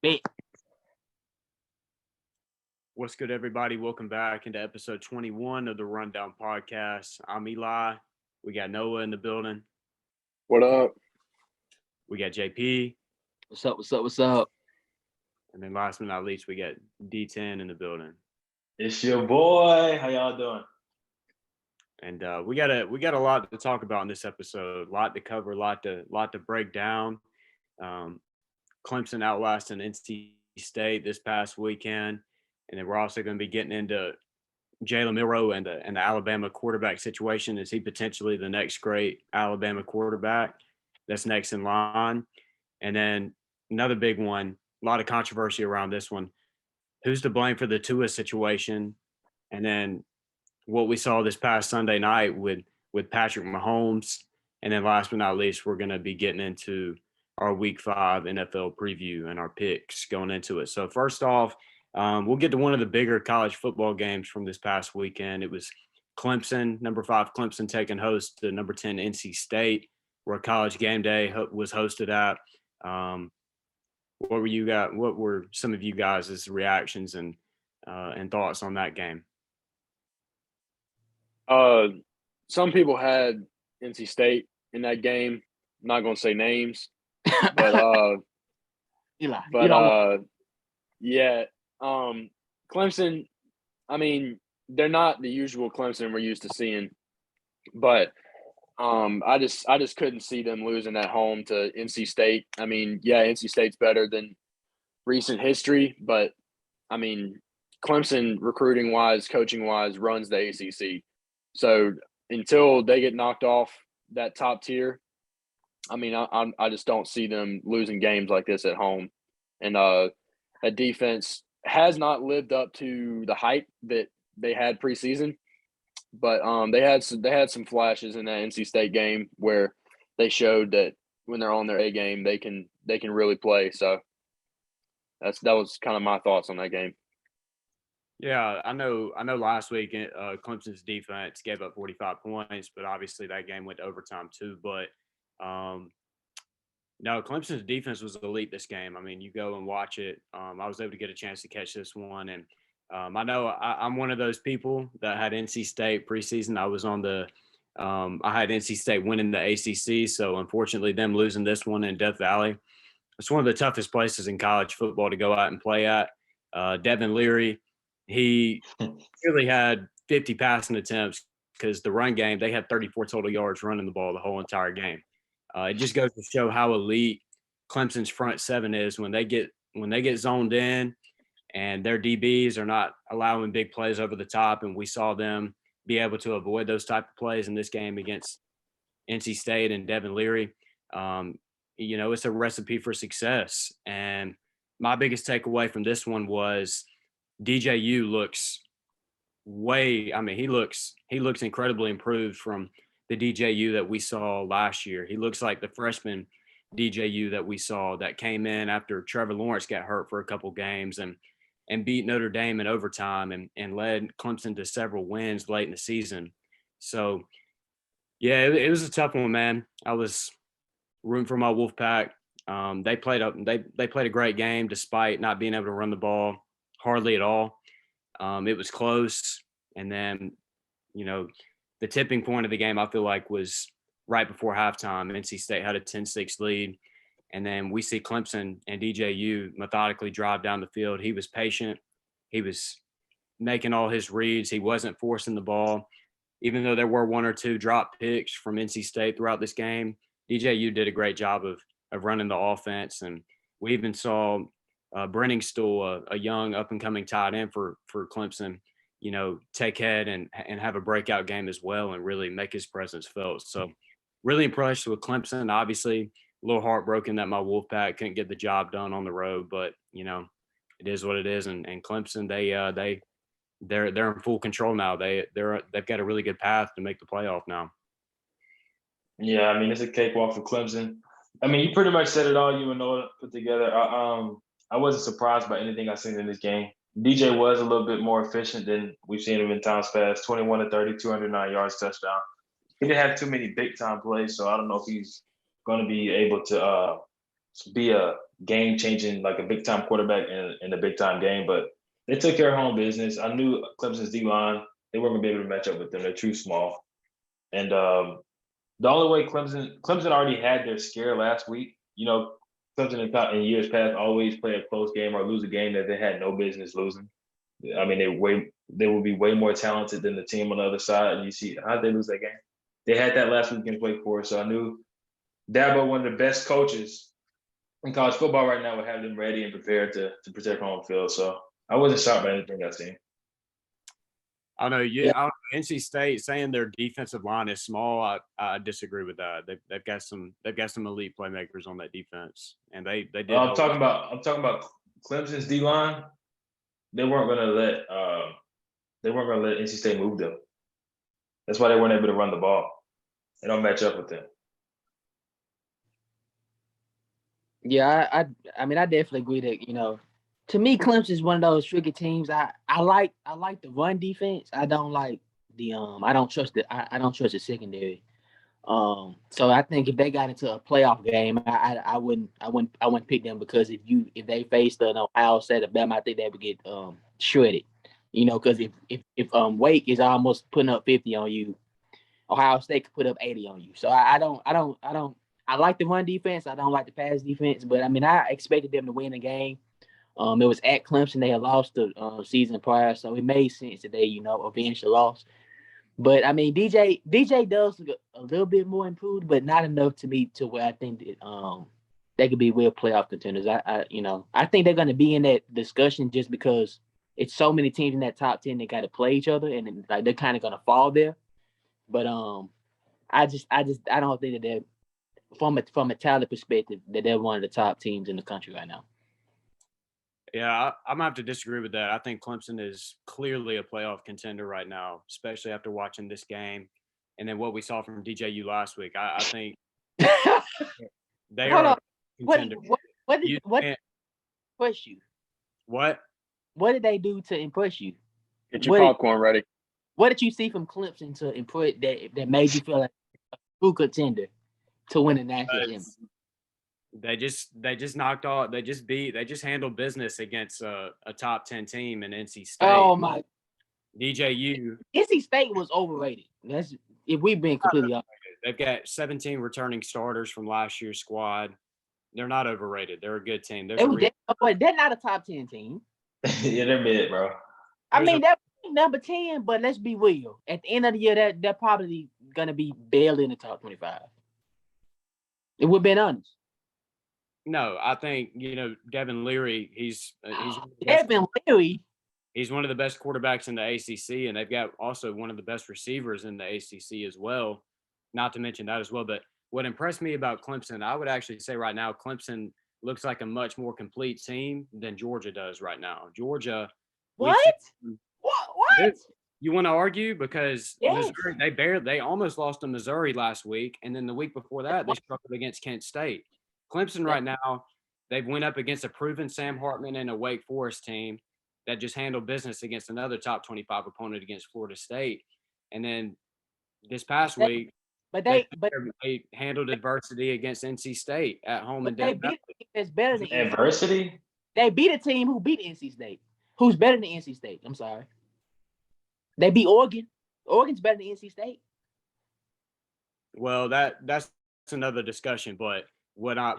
Bet. What's good, everybody? Welcome back into episode 21 of the Rundown Podcast. I'm Eli. We got Noah in the building. What up? We got JP. What's up? What's up? What's up? And then last but not least, we got D10 in the building. It's your boy. How y'all doing? And we got a lot to talk about in this episode. A lot to cover, a lot to break down. Clemson outlasting NC State this past weekend. And then we're also going to be getting into Jalen Milroe and the Alabama quarterback situation. Is he potentially the next great Alabama quarterback that's next in line? And then another big one, a lot of controversy around this one. Who's to blame for the Tua situation? And then what we saw this past Sunday night with Patrick Mahomes. And then last but not least, we're going to be getting into our Week 5 NFL preview and our picks going into it. So first off, we'll get to one of the bigger college football games from this past weekend. It was Clemson, number 5 Clemson taking host to number 10 NC State, where College Game Day was hosted at. What were some of you guys' reactions and thoughts on that game? Some people had NC State in that game. I'm not going to say names, but Eli. Yeah. Clemson, I mean, they're not the usual Clemson we're used to seeing, but I just couldn't see them losing at home to NC State. I mean, yeah, NC State's better than recent history, but I mean, Clemson recruiting wise, coaching wise, runs the ACC. So until they get knocked off that top tier, I mean, I just don't see them losing games like this at home. And a defense has not lived up to the hype that they had preseason, but they had some flashes in that NC State game where they showed that when they're on their A game, they can really play. So that was kind of my thoughts on that game. Yeah, I know last week Clemson's defense gave up 45 points, but obviously that game went to overtime too. But no, Clemson's defense was elite this game. I mean, you go and watch it. I was able to get a chance to catch this one. And I know I'm one of those people that had NC State preseason. I was on I had NC State winning the ACC. So unfortunately, them losing this one in Death Valley. It's one of the toughest places in college football to go out and play at. Devin Leary, he really had 50 passing attempts because the run game, they had 34 total yards running the ball the whole entire game. It just goes to show how elite Clemson's front seven is when they get zoned in and their DBs are not allowing big plays over the top. And we saw them be able to avoid those type of plays in this game against NC State and Devin Leary. It's a recipe for success. And my biggest takeaway from this one was DJU looks he looks incredibly improved from the DJU that we saw last year. He looks like the freshman DJU that we saw that came in after Trevor Lawrence got hurt for a couple games and beat Notre Dame in overtime and led Clemson to several wins late in the season. So, yeah, it was a tough one, man. I was rooting for my Wolfpack. They played a great game despite not being able to run the ball hardly at all. It was close, and then the tipping point of the game, I feel like, was right before halftime. NC State had a 10-6 lead, and then we see Clemson and DJU methodically drive down the field. He was patient. He was making all his reads. He wasn't forcing the ball. Even though there were one or two drop picks from NC State throughout this game, DJU did a great job of running the offense. And we even saw Brenning Stool, a young up-and-coming tight end for Clemson, take head and have a breakout game as well and really make his presence felt. So really impressed with Clemson. Obviously, a little heartbroken that my Wolfpack couldn't get the job done on the road, but, it is what it is. And Clemson, they're in full control now. They've got a really good path to make the playoff now. Yeah, I mean, it's a cakewalk for Clemson. I mean, you pretty much said it all you and Noah put together. I wasn't surprised by anything I seen in this game. DJ was a little bit more efficient than we've seen him in times past. 21 to 30, 209 yards, touchdown. He didn't have too many big time plays, so I don't know if he's going to be able to be a game changing, like a big time quarterback in a big time game. But they took care of home business. I knew Clemson's D line, they weren't gonna be able to match up with them. They're too small. And the only way Clemson already had their scare last week. You know, Clemson in years past always play a close game or lose a game that they had no business losing. I mean, they will be way more talented than the team on the other side. And you see, how did they lose that game? They had that last week against Wake Forest. So I knew Dabo, one of the best coaches in college football right now, would have them ready and prepared to protect home field. So I wasn't shocked by anything I've seen. I know. Yeah, NC State saying their defensive line is small. I disagree with that. They've got some elite playmakers on that defense, and they did. I'm talking about Clemson's D line. They weren't gonna let NC State move them. That's why they weren't able to run the ball. They don't match up with them. Yeah, I mean, I definitely agree that, to me, Clemson is one of those tricky teams. I like the run defense. I don't like the I don't trust the secondary. So I think if they got into a playoff game, I wouldn't pick them, because if they faced an Ohio State or Bama, I think they would get shredded. Because if Wake is almost putting up 50 on you, Ohio State could put up 80 on you. So I like the run defense. I don't like the pass defense, but I mean, I expected them to win the game. It was at Clemson. They had lost the season prior, so it made sense that they, avenged the loss. But I mean, DJ does look a little bit more improved, but not enough to me to where I think that they could be real playoff contenders. I think they're going to be in that discussion just because it's so many teams in that top 10 that got to play each other, and like they're kind of going to fall there. But I don't think that they're from a talent perspective that they're one of the top teams in the country right now. Yeah, I'm gonna have to disagree with that. I think Clemson is clearly a playoff contender right now, especially after watching this game and then what we saw from DJU last week. I think they are a contender. What did impress you? What? What did they do to impress you? Get your popcorn ready. What did you see from Clemson to impress that made you feel like a true contender to win a national championship? They just knocked off. They just handled business against a top 10 team in NC State. Oh my! DJU. NC State was overrated. That's if we've been completely honest. They've got 17 returning starters from last year's squad. They're not overrated. They're a good team. They're not a top 10 team. Yeah, they're mid, bro. I mean, they're number 10, but let's be real. At the end of the year, they're probably gonna be barely in the top 25. If we're being honest. No, I think Devin Leary. He's Devin Leary. He's one of the best quarterbacks in the ACC, and they've got also one of the best receivers in the ACC as well. Not to mention that as well. But what impressed me about Clemson, I would actually say right now, Clemson looks like a much more complete team than Georgia does right now. Georgia. What? What? You want to argue? Because yes. Missouri, they almost lost to Missouri last week, and then the week before that, they struggled against Kent State. Clemson right now, they've went up against a proven Sam Hartman and a Wake Forest team that just handled business against another top 25 opponent against Florida State. And then this past week, they handled adversity against NC State at home and down. It's better than adversity. They beat a team who beat NC State, who's better than NC State. I'm sorry. They beat Oregon. Oregon's better than NC State. Well, that's another discussion, but what I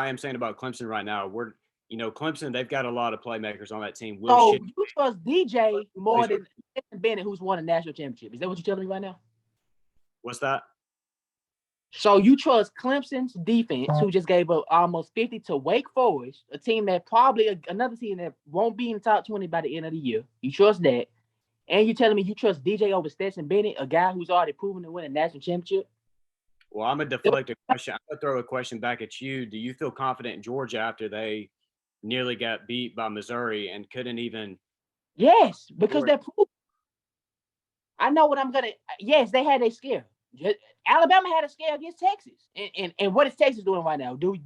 am saying about Clemson right now, Clemson, they've got a lot of playmakers on that team. You trust DJ more than Bennett, who's won a national championship. Is that what you're telling me right now? What's that? So you trust Clemson's defense, who just gave up almost 50 to Wake Forest, a team that probably another team that won't be in the top 20 by the end of the year. You trust that. And you're telling me you trust DJ over Stetson Bennett, a guy who's already proven to win a national championship? Well, I'm going to deflect a question. I'm going to throw a question back at you. Do you feel confident in Georgia after they nearly got beat by Missouri and couldn't even? Yes, because they're proven. I know what I'm going to – yes, they had a scare. Alabama had a scare against Texas. And what is Texas doing right now? Do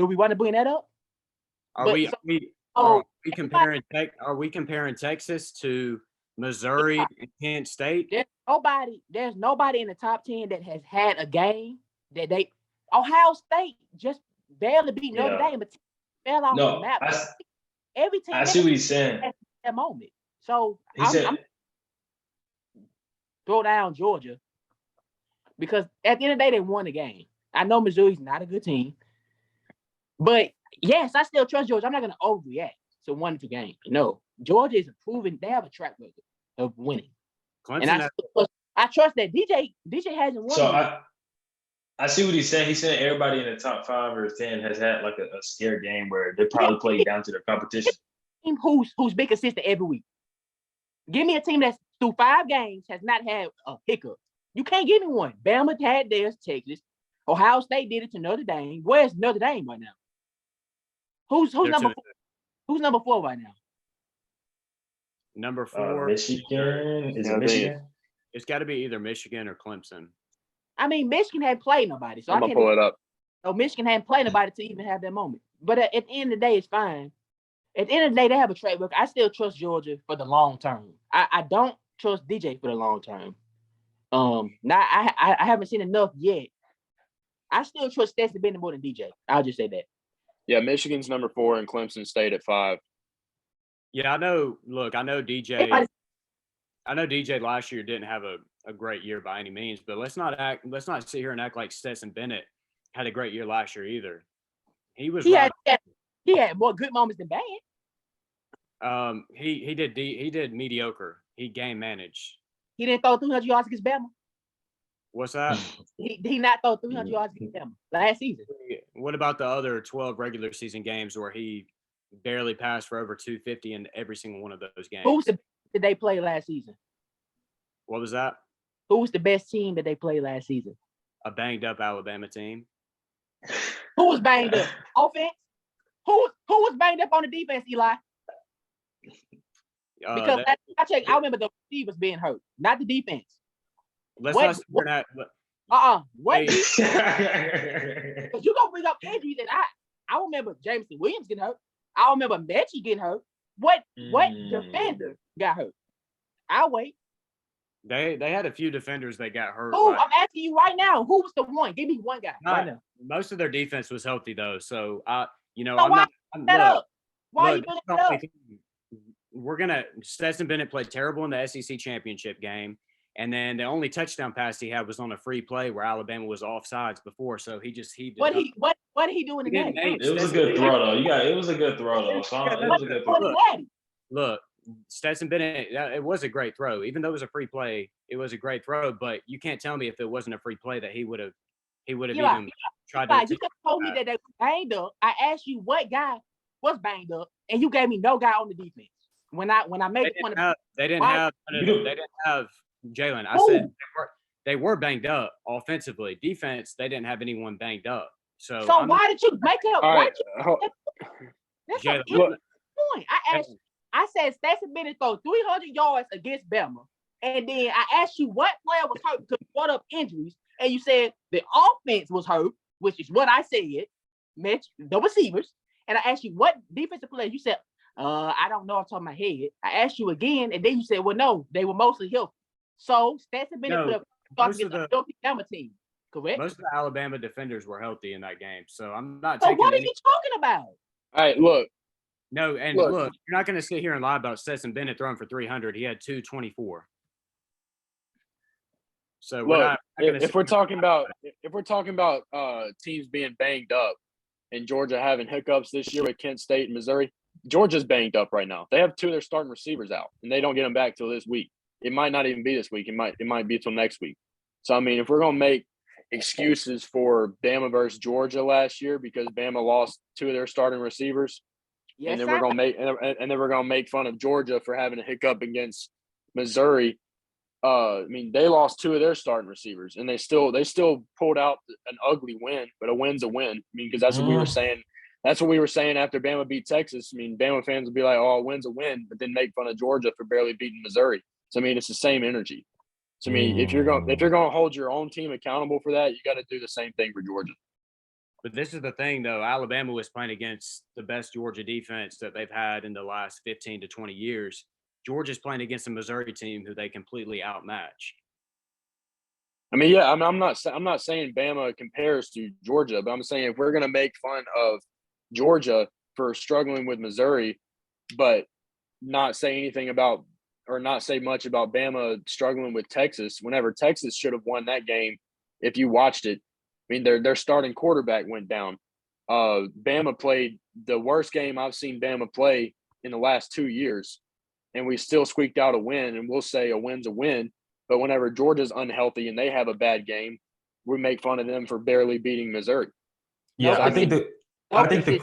we want to bring that up? Are we comparing Texas to Missouri and Kent State? There's nobody in the top 10 that has had a game that Ohio State just barely beat Notre Yeah. Dame, but fell off the No, map. I, Every team I see what he's saying. at that moment. So He I'm said, throw down Georgia because at the end of the day, they won the game. I know Missouri's not a good team, but yes, I still trust Georgia. I'm not going to overreact to 1-2 games. No, Georgia is a proven. They have a track record of winning, and Clemson. I trust that DJ hasn't won. so I see what he's saying. He's saying everybody in the top 5 or 10 has had like a scare game where they probably played down to their competition. Team who's been consistent every week. Give me a team that's through 5 games has not had a hiccup. You can't give me one. Bama had theirs, Texas. Ohio State did it to Notre Dame. Where's Notre Dame right now? Who's number 4? Who's number 4 right now? Number 4. Michigan. Is it Michigan? It's got to be either Michigan or Clemson. I mean, Michigan hadn't played nobody, so I'm gonna pull it up. So Michigan hadn't played nobody to even have that moment. But at the end of the day, it's fine. At the end of the day, they have a track record. I still trust Georgia for the long term. I don't trust DJ for the long term. Now I haven't seen enough yet. I still trust Stetson Bennett more than DJ. I'll just say that. Yeah, Michigan's number 4 and Clemson stayed at 5. Yeah, I know. Look, I know DJ. I know DJ last year didn't have a great year by any means, but let's not sit here and act like Stetson Bennett had a great year last year either. He was he had more good moments than bad. He did mediocre. He game managed. He didn't throw 300 yards against Bama. What's that? He not throw 300 yards against Bama last season. What about the other 12 regular season games where he barely passed for over 250 in every single one of those games? Who was the best that they played last season? What was that? Who was the best team that they played last season? A banged up Alabama team. Who was banged up? Offense? Who was banged up on the defense, Eli? Because I checked, I remember the receivers being hurt, not the defense. Let's not sit here and What? Hey. Because you gonna bring up injuries, and I remember Jameson Williams getting hurt. I remember Mechie getting hurt. What defender got hurt? I'll wait. They had a few defenders that got hurt. Who? I'm asking you right now. Who was the one? Give me one guy right now. Most of their defense was healthy though, so I'm why not. That up? Why are you bringing that up? We're gonna. Stetson Bennett played terrible in the SEC championship game, and then the only touchdown pass he had was on a free play where Alabama was offsides before. So he just heaved it up. What did he do in the game? It was a good throw though. It was a good throw though. So it was a good throw. Look, Stetson Bennett, it was a great throw. Even though it was a free play, it was a great throw. But you can't tell me if it wasn't a free play that he would have even tried to. You just told me that they were banged up. I asked you what guy was banged up, and you gave me no guy on the defense. When I made they didn't have Jalen. I said they were banged up offensively. Defense, they didn't have anyone banged up. So why did you make up? All right, that's a point. I said Stetson Bennett throw 300 yards against Bama, and then I asked you what player was hurt because you brought up injuries, and you said the offense was hurt, which is what I said, Mitch, the receivers. And I asked you what defensive player. You said, I don't know off the top of my head. I asked you again, and then you said, well, no, they were mostly healthy. So Stetson Bennett would have started against a healthy Bama team, correct? Most of the Alabama defenders were healthy in that game, so I'm not. So what are you talking about? All right, look. No, and look, you're not going to sit here and lie about Stetson Bennett throwing for 300. He had 224. So look, if we're talking about teams being banged up and Georgia having hiccups this year with Kent State and Missouri, Georgia's banged up right now. They have 2 of their starting receivers out, and they don't get them back till this week. It might not even be this week. It might be till next week. So I mean, if we're gonna make excuses for Bama versus Georgia last year because Bama lost 2 of their starting receivers, and then we're gonna make fun of Georgia for having a hiccup against Missouri. I mean, they lost 2 of their starting receivers, and they still pulled out an ugly win, but a win's a win. I mean, because that's what we were saying. That's what we were saying after Bama beat Texas. I mean, Bama fans would be like, "Oh, a win's a win," but then make fun of Georgia for barely beating Missouri. So I mean, it's the same energy. So I mean, if you're going to hold your own team accountable for that, you got to do the same thing for Georgia. But this is the thing, though. Alabama was playing against the best Georgia defense that they've had in the last 15 to 20 years. Georgia's playing against a Missouri team who they completely outmatch. I mean, yeah, I'm not saying Bama compares to Georgia, but I'm saying if we're gonna make fun of Georgia for struggling with Missouri, but not say anything about or not say much about Bama struggling with Texas, whenever Texas should have won that game, if you watched it, I mean their starting quarterback went down. Bama played the worst game I've seen Bama play in the last 2 years, and we still squeaked out a win. And we'll say a win's a win. But whenever Georgia's unhealthy and they have a bad game, we make fun of them for barely beating Missouri. Yeah, So, I think Selfishly.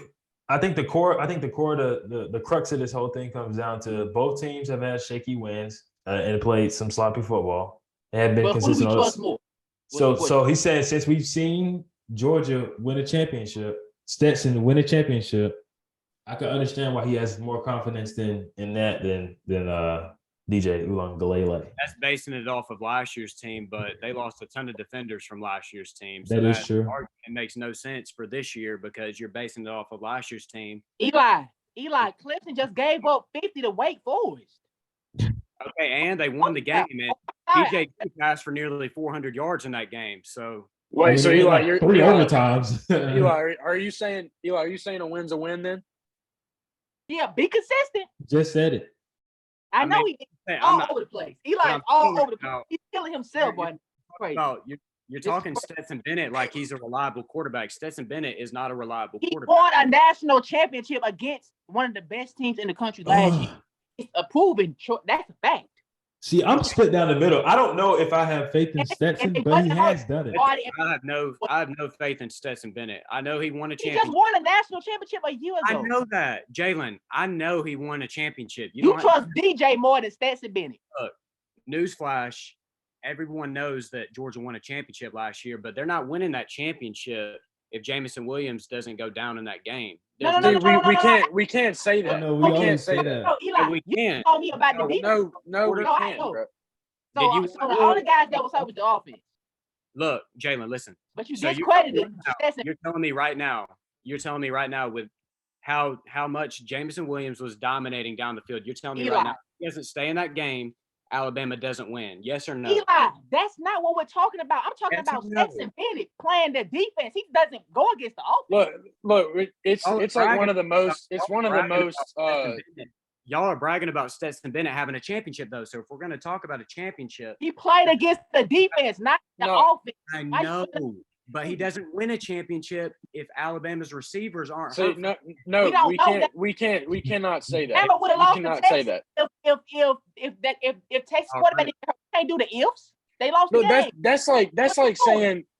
the crux of this whole thing comes down to both teams have had shaky wins and played some sloppy football. They have been But who do we consistent. trust more? So he said since we've seen Georgia win a championship, Stetson win a championship, I can understand why he has more confidence in that than DJ Uiagalelei. That's basing it off of last year's team, but they lost a ton of defenders from last year's team. That is true. argument makes no sense for this year because you're basing it off of last year's team. Eli, Clemson just gave up 50 to Wake Forest. Okay, and they won the game, and DJ passed for nearly 400 yards in that game. So Wait, so Eli, like you're 3 overtimes. Eli, are you saying a win's a win then? Yeah, be consistent. Just said it. I know mean, he hey, all over the place. Eli's all over the place. about- He's killing himself, boy. Crazy. Oh, you're talking Stetson Bennett like he's a reliable quarterback. Stetson Bennett is not a reliable He quarterback. won a national championship against one of the best teams in the country last year. It's a proven that's a fact. See, I'm split down the middle. I don't know if I have faith in Stetson, but he has done it. I have no faith in Stetson Bennett. I know he won a He just championship. won a national championship a year I ago. know that, Jalen. I know he won a championship. You trust DJ more than Stetson Bennett. Newsflash, everyone knows that Georgia won a championship last year, but they're not winning that championship if Jamison Williams doesn't go down in that game. No, We can't say that. No, we we can't always say say that. that. Eli, we can't. told me about the defense. No, we No, I can't, know. bro. So the only guys that was up with the offense. Look, Jalen, listen. But you So you're discredited Stetson. You're telling me right now with how much Jamison Williams was dominating down the field. You're telling me right Eli. now he doesn't stay in that game, Alabama doesn't win. Yes or no? Eli, that's not what we're talking about. I'm talking Yes about or no? Stetson Bennett playing the defense. He doesn't go against the offense. Look, it's Y'all are like one bragging of the most. It's one of the bragging most. about Stetson Bennett. Y'all are bragging about Stetson Bennett having a championship, though. So if we're going to talk about a championship, He played against the defense, not the No. offense. I Why know, but he doesn't win a championship if Alabama's receivers aren't See, hurt. no, We don't know we cannot say that. Bama would have We lost to cannot Texas say that. if Texas All quarterback right. can't do the ifs. They lost the Look, game.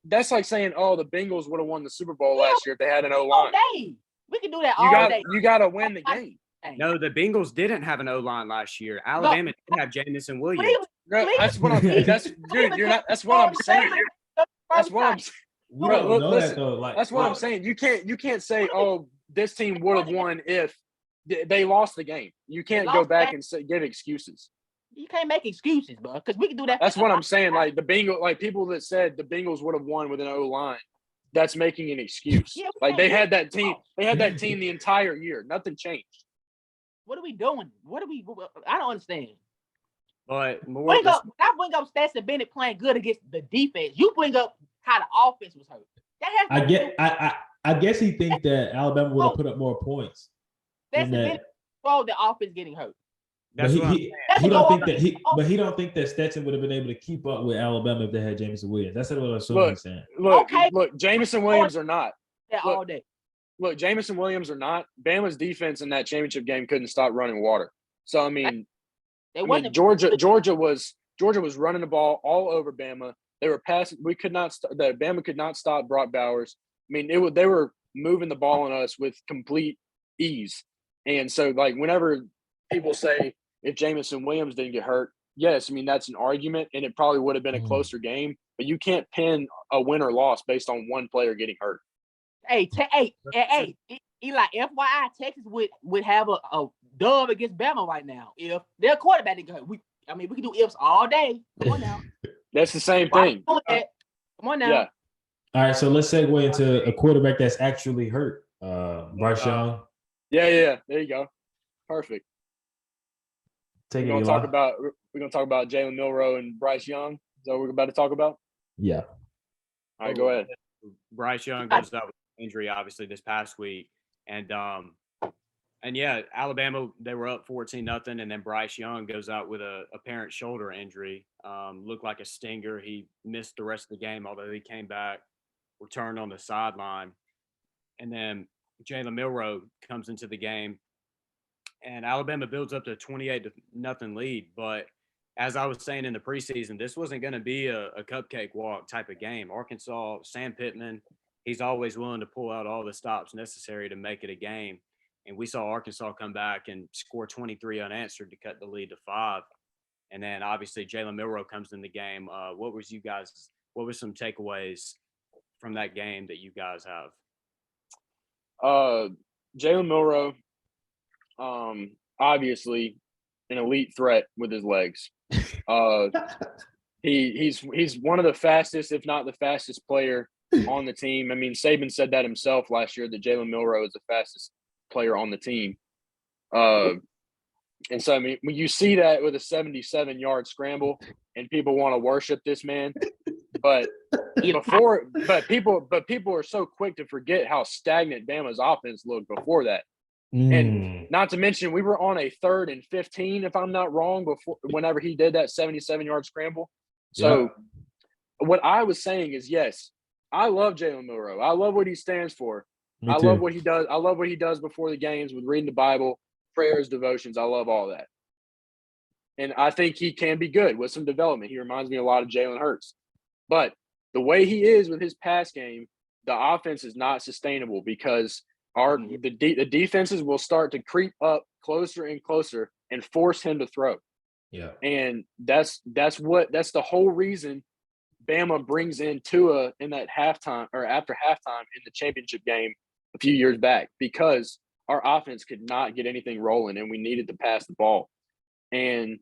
that's like saying oh the Bengals would have won the Super Bowl last year if they had an O all line. day. We can do that all day. You got to win the game. No, the Bengals didn't have an O-line last year. Alabama did have Jamison Williams. Cleveland- No, that's what I'm. Dude, you're not. That's what I'm saying. That's what I'm. We Bro, don't know listen, that though. Like, That's what I'm saying. You can't say oh this team would have won if they lost the game. You can't go back and give excuses. You can't make excuses, bro, because we can do that. That's what I'm saying. Like the Bengals, like people that said the Bengals would have won with an O line, that's making an excuse. Yeah, Like they had that team. They had that team the entire year. Nothing changed. What are we doing? I don't understand. But more Bring up Stetson Bennett playing good against the defense. You bring up how the offense was hurt. That has I guess he thinks that Alabama would have put up more points. Stetson that- Bennett controlled the offense getting hurt. that's what I'm saying. He don't think that Stetson would have been able to keep up with Alabama if they had Jamison Williams. That's what I'm assuming he's saying. Look, Jamison Williams or not. That Look, all day. Look, Jamison Williams or not, Bama's defense in that championship game couldn't stop running water. So I mean, Georgia was running the ball all over Bama. They were passing. Bama could not stop Brock Bowers. I mean, they were moving the ball on us with complete ease. And so, like, whenever people say if Jamison Williams didn't get hurt, yes, I mean that's an argument, and it probably would have been a closer game. But you can't pin a win or loss based on one player getting hurt. Hey, Eli, FYI, Texas would have a dub against Bama right now if their quarterback didn't get hurt. We can do ifs all day. Come on now. That's the same thing. Come on now. Yeah. All right, so let's segue into a quarterback that's actually hurt. Bryce Young. Yeah. There you go. Perfect. Take We're it, gonna Eli. talk about Jalen Milroe and Bryce Young. Is that what we're about to talk about? Yeah. All right, go ahead. Bryce Young goes out with injury, obviously, this past week. And yeah, Alabama, they were up 14-0, and then Bryce Young goes out with a apparent shoulder injury. Looked like a stinger. He missed the rest of the game, although he came back, returned on the sideline. And then Jalen Milroe comes into the game, and Alabama builds up to a 28-0 lead. But as I was saying in the preseason, this wasn't going to be a cupcake walk type of game. Arkansas, Sam Pittman, he's always willing to pull out all the stops necessary to make it a game. And we saw Arkansas come back and score 23 unanswered to cut the lead to 5. And then obviously Jalen Milroe comes in the game. What were some takeaways from that game that you guys have? Jalen Milroe, obviously an elite threat with his legs. He's one of the fastest, if not the fastest player on the team. I mean, Saban said that himself last year that Jalen Milroe is the fastest player on the team. And so, I mean, when you see that with a 77-yard scramble and people want to worship this man, but people are so quick to forget how stagnant Bama's offense looked before that. And not to mention, we were on a 3rd and 15, if I'm not wrong, whenever he did that 77-yard scramble. So what I was saying is, yes, I love Jalen Milroe. I love what he stands for. I love what he does. I love what he does before the games with reading the Bible, prayers, devotions. I love all that. And I think he can be good with some development. He reminds me a lot of Jalen Hurts. But the way he is with his pass game, the offense is not sustainable because the defenses will start to creep up closer and closer and force him to throw. Yeah. And that's the whole reason Bama brings in Tua in that halftime or after halftime in the championship game a few years back, because our offense could not get anything rolling and we needed to pass the ball. And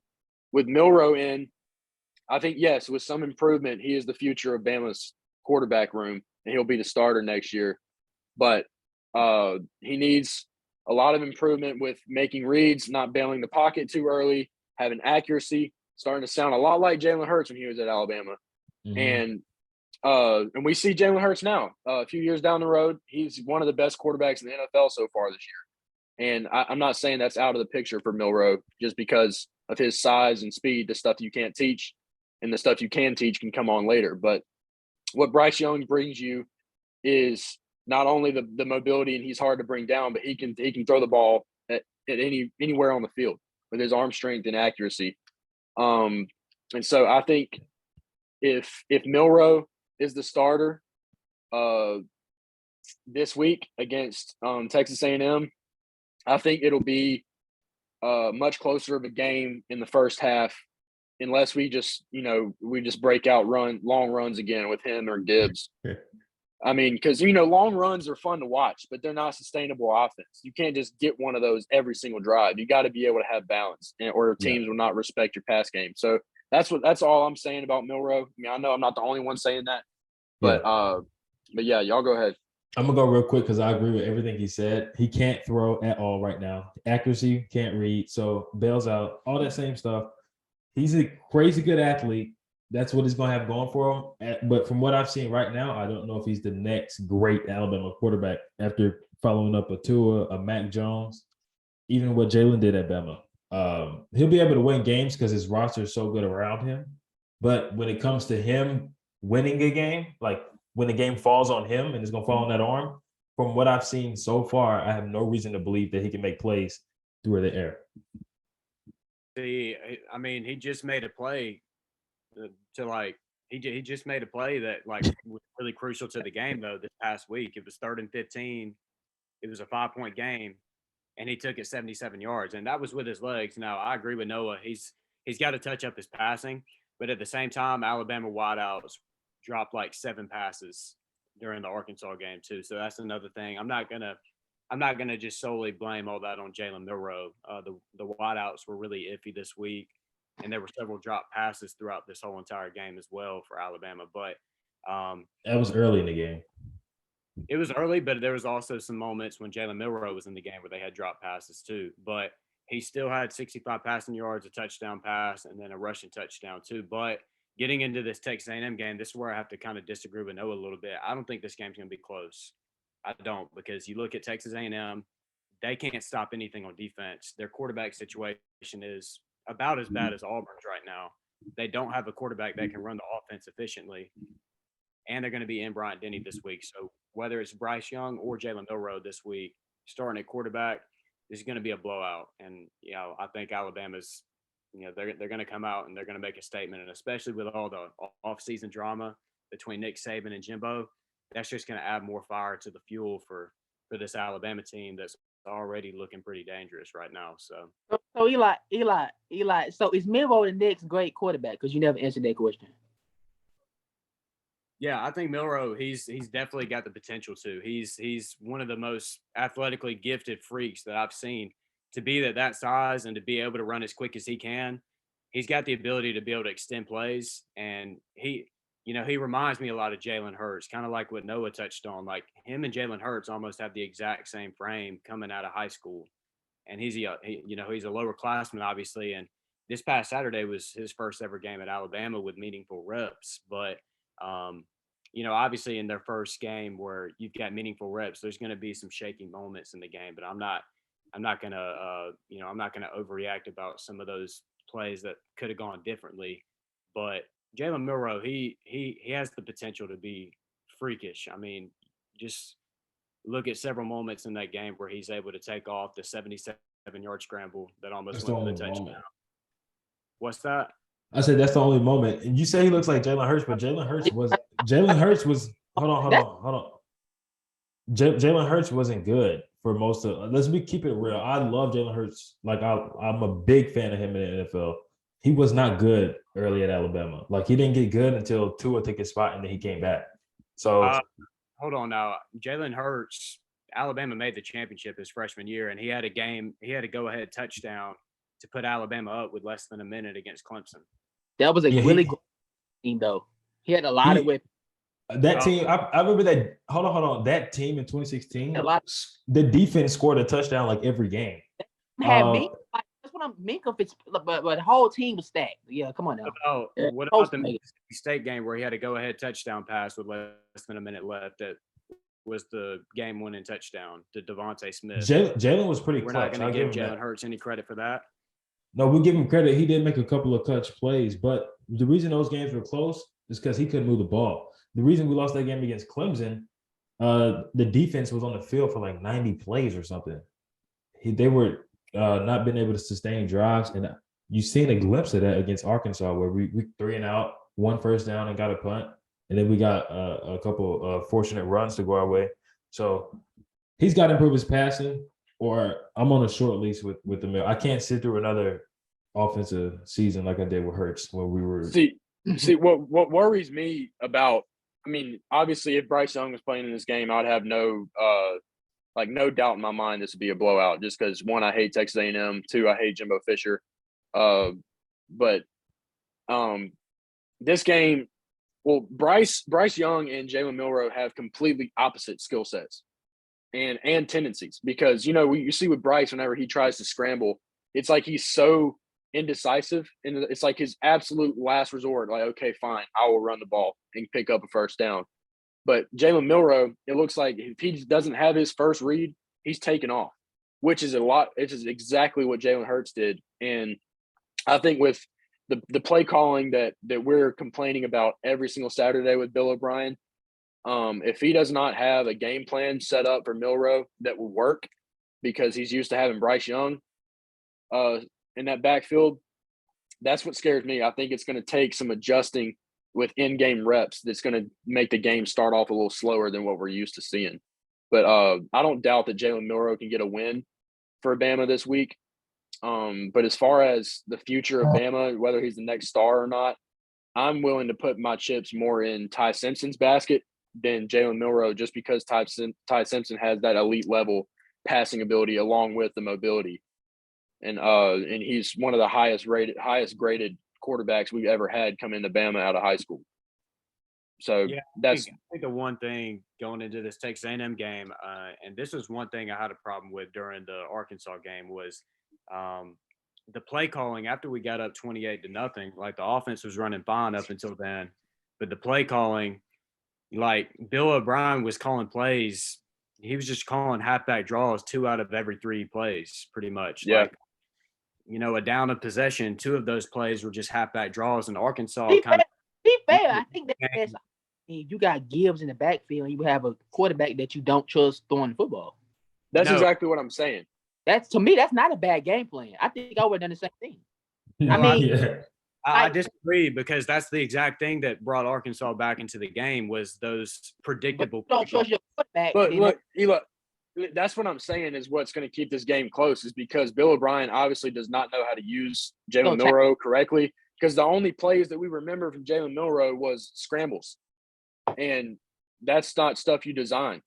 with Milroe in, I think, yes, with some improvement, he is the future of Bama's quarterback room and he'll be the starter next year. But he needs a lot of improvement with making reads, not bailing the pocket too early, having accuracy, starting to sound a lot like Jalen Hurts when he was at Alabama. And we see Jalen Hurts now. A few years down the road, he's one of the best quarterbacks in the NFL so far this year. And I'm not saying that's out of the picture for Milroe just because of his size and speed. The stuff you can't teach and the stuff you can teach can come on later. But what Bryce Young brings you is not only the mobility, and he's hard to bring down, but he can throw the ball at anywhere on the field with his arm strength and accuracy. And so I think if Milroe is the starter this week against Texas A&M, I think it'll be much closer of a game in the first half, unless we just break out long runs again with him or Gibbs. I mean, because long runs are fun to watch, but they're not sustainable offense. You can't just get one of those every single drive. You got to be able to have balance, or teams will not respect your pass game. So that's all I'm saying about Milroe. I mean, I know I'm not the only one saying that, but yeah, y'all go ahead. I'm gonna go real quick because I agree with everything he said. He can't throw at all right now. Accuracy, can't read, so bails out, all that same stuff. He's a crazy good athlete. That's what he's gonna have going for him. But from what I've seen right now, I don't know if he's the next great Alabama quarterback after following up a Tua, a Mac Jones, even what Jalen did at Bama. He'll be able to win games because his roster is so good around him. But when it comes to him winning a game, like when the game falls on him and it's going to fall on that arm, from what I've seen so far, I have no reason to believe that he can make plays through the air. I mean, he just made a play he just made a play that was really crucial to the game though this past week. It was 3rd and 15. It was a 5-point game, and he took it 77 yards, and that was with his legs. Now I agree with Noah. He's got to touch up his passing, but at the same time, Alabama wideouts dropped 7 passes during the Arkansas game too. So that's another thing. I'm not gonna just solely blame all that on Jalen Milroe. The wideouts were really iffy this week, and there were several drop passes throughout this whole entire game as well for Alabama. But that was early in the game. It was early, but there was also some moments when Jalen Milroe was in the game where they had drop passes too. But he still had 65 passing yards, a touchdown pass, and then a rushing touchdown too. But getting into this Texas A&M game, this is where I have to kind of disagree with Noah a little bit. I don't think this game's going to be close. I don't, because you look at Texas A&M, they can't stop anything on defense. Their quarterback situation is about as bad as Auburn's right now. They don't have a quarterback that can run the offense efficiently, and they're going to be in Bryant-Denny this week. So whether it's Bryce Young or Jalen Milroe this week, starting at quarterback, this is going to be a blowout. And, I think Alabama's, they're going to come out and they're going to make a statement. And especially with all the off-season drama between Nick Saban and Jimbo, that's just going to add more fire to the fuel for this Alabama team that's already looking pretty dangerous right now. So Eli. So is Milroe the next great quarterback? Because you never answered that question. Yeah, I think Milroe, he's definitely got the potential to. He's one of the most athletically gifted freaks that I've seen. To be that size and to be able to run as quick as he can, he's got the ability to be able to extend plays. And he reminds me a lot of Jalen Hurts, kind of like what Noah touched on. Like him and Jalen Hurts almost have the exact same frame coming out of high school. And he's a lower classman, obviously. And this past Saturday was his first ever game at Alabama with meaningful reps. But obviously in their first game where you've got meaningful reps, there's going to be some shaky moments in the game. But I'm not going to overreact about some of those plays that could have gone differently. But Jalen Milroe, he has the potential to be freakish. I mean, just look at several moments in that game where he's able to take off the 77-yard scramble that almost went for the touchdown. Moment. What's that? I said that's the only moment. And you say he looks like Jalen Hurts, but Jalen Hurts was hold on. Jalen Hurts wasn't good for most of. Let's keep it real. I love Jalen Hurts. Like I'm a big fan of him in the NFL. He was not good early at Alabama. Like he didn't get good until Tua took his spot and then he came back. So hold on now. Jalen Hurts, Alabama made the championship his freshman year, and he had a go-ahead touchdown to put Alabama up with less than a minute against Clemson. That was a really good team, though. He had a lot of weapons. That team, I remember that. Hold on. That team in 2016, the defense scored a touchdown like every game. That's what I'm Minka but the whole team was stacked. Yeah, come on now. What about the Mississippi State game where he had a go-ahead touchdown pass with less than a minute left? That was the game-winning touchdown to Devontae Smith. Jalen was pretty clutch. We're not going to give Jalen Hurts any credit for that. No, we give him credit. He did make a couple of clutch plays, but the reason those games were close is because he couldn't move the ball. The reason we lost that game against Clemson, the defense was on the field for like 90 plays or something. They were not been able to sustain drives, and you've seen a glimpse of that against Arkansas, where we 3 and out, 1 first down, and got a punt, and then we got a couple of fortunate runs to go our way. So he's got to improve his passing, or I'm on a short leash with the mill. I can't sit through another offensive season like I did with Hurts when we were. See what worries me about. I mean, obviously, if Bryce Young was playing in this game, I'd have no doubt in my mind this would be a blowout. Just because 1, I hate Texas A&M. 2, I hate Jimbo Fisher. But this game, well, Bryce Young and Jalen Milroe have completely opposite skill sets and tendencies. Because you see with Bryce, whenever he tries to scramble, it's like he's so indecisive, and it's like his absolute last resort. Like, okay, fine, I will run the ball and pick up a first down. But Jalen Milroe, it looks like if he doesn't have his first read, he's taken off, which is a lot. It is exactly what Jalen Hurts did. And I think with the play calling that we're complaining about every single Saturday with Bill O'Brien, if he does not have a game plan set up for Milroe that will work, because he's used to having Bryce Young in that backfield, that's what scares me. I think it's going to take some adjusting with in-game reps that's going to make the game start off a little slower than what we're used to seeing. But I don't doubt that Jalen Milroe can get a win for Bama this week. But as far as the future of Bama, whether he's the next star or not, I'm willing to put my chips more in Ty Simpson's basket than Jalen Milroe, just because Ty Simpson has that elite level passing ability along with the mobility. And he's one of the highest graded quarterbacks we've ever had come into Bama out of high school. So yeah, I think the one thing going into this Texas A&M game, and this was one thing I had a problem with during the Arkansas game, was the play calling after we got up 28-0, like the offense was running fine up until then, but the play calling, like Bill O'Brien was calling plays. He was just calling halfback draws 2 out of every 3 plays, pretty much. Yeah. Like, a down of possession, 2 of those plays were just halfback draws, and Arkansas Be kind of fair. I think that's you got Gibbs in the backfield, and you have a quarterback that you don't trust throwing the football. That's No. exactly what I'm saying. To me, that's not a bad game plan. I think I would have done the same thing. I mean, yeah. I disagree, because that's the exact thing that brought Arkansas back into the game was those predictable. But you don't trust your quarterback. But and then look, that's what I'm saying is what's going to keep this game close is because Bill O'Brien obviously does not know how to use Jalen Milroe correctly, because the only plays that we remember from Jalen Milroe was scrambles, and that's not stuff you design.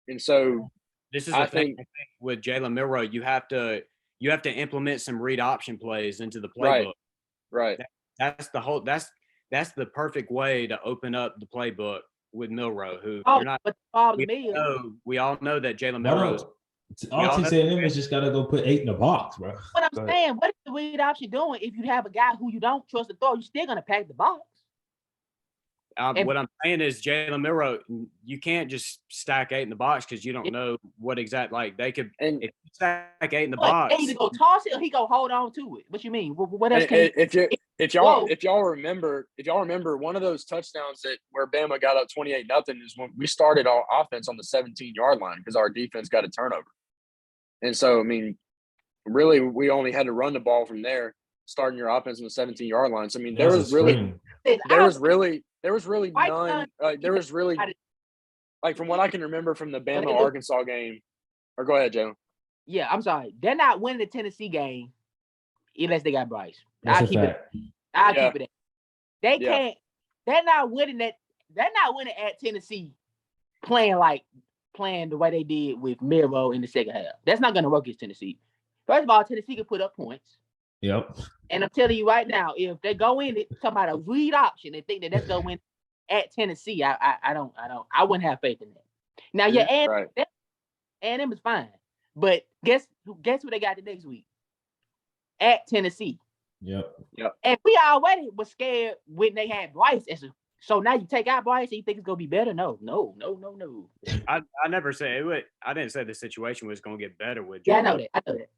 And so This is I the thing think with Jalen Milroe. You have to implement some read option plays into the Right. playbook. right. That's the whole. That's the perfect way to open up the playbook with Milroe. Who Oh, you're not. but the problem is, We all know that Jalen Why Milroe. don't all Texas A&M is just gotta go put 8 in the box, bro. what I'm Go ahead. saying, what is the read option doing if you have a guy who you don't trust to throw? You're still gonna pack the box. And- What I'm saying is Jalen Milroe. You can't just stack 8 in the box because you don't know what exact they could. And If you stack 8 in the What, box, they either go toss it or he go hold on to it. What you mean? What else can if y'all remember one of those touchdowns where Bama got up 28-0 is when we started our offense on the 17-yard line because our defense got a turnover. And so, I mean, really, we only had to run the ball from there, starting your offense on the 17-yard line. So, I mean, there was really none. Like from what I can remember from the Bama Arkansas game. Or go ahead, Jalen. Yeah, I'm sorry. They're not winning the Tennessee game unless they got Bryce. That's I'll a keep fact. it at. They can't. They're not winning that. They're not winning at Tennessee playing the way they did with Miro in the second half. That's not going to work against Tennessee. First of all, Tennessee can put up points. Yep. And I'm telling you right now, if they go in it talking about a read option and think that's going to win at Tennessee, I wouldn't have faith in that. Now, A&M is fine, but guess who they got the next week? At Tennessee. Yep. And we already was scared when they had Bryce. So now you take out Bryce and you think it's gonna be better? No. I never say it would. I didn't say the situation was going to get better with. Yeah, Jalen. I know that.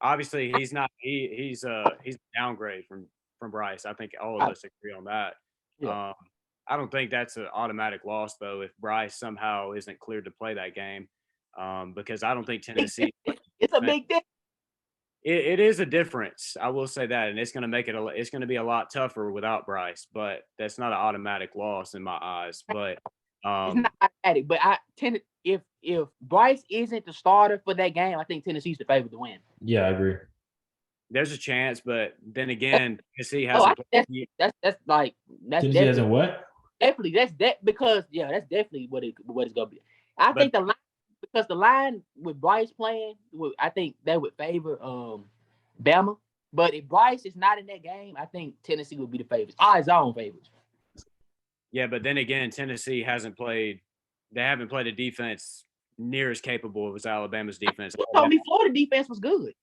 Obviously, he's not. He's a downgrade from Bryce. I think all of us agree on that. Yeah. I don't think that's an automatic loss though if Bryce somehow isn't cleared to play that game, because I don't think Tennessee. It's a big difference. It is a difference. I will say that, and it's going to make it's going to be a lot tougher without Bryce. But that's not an automatic loss in my eyes. But it's not automatic. But if Bryce isn't the starter for that game, I think Tennessee's the favorite to win. Yeah, I agree. There's a chance, but then again, Tennessee has. Tennessee hasn't what? Definitely, that's definitely what it's gonna be. I think because the line with Bryce playing, I think that would favor Bama. But if Bryce is not in that game, I think Tennessee would be the favorites. Odds on favorites. Yeah, but then again, Tennessee hasn't played. They haven't played a defense near as capable as Alabama's defense. You told me Florida defense was good.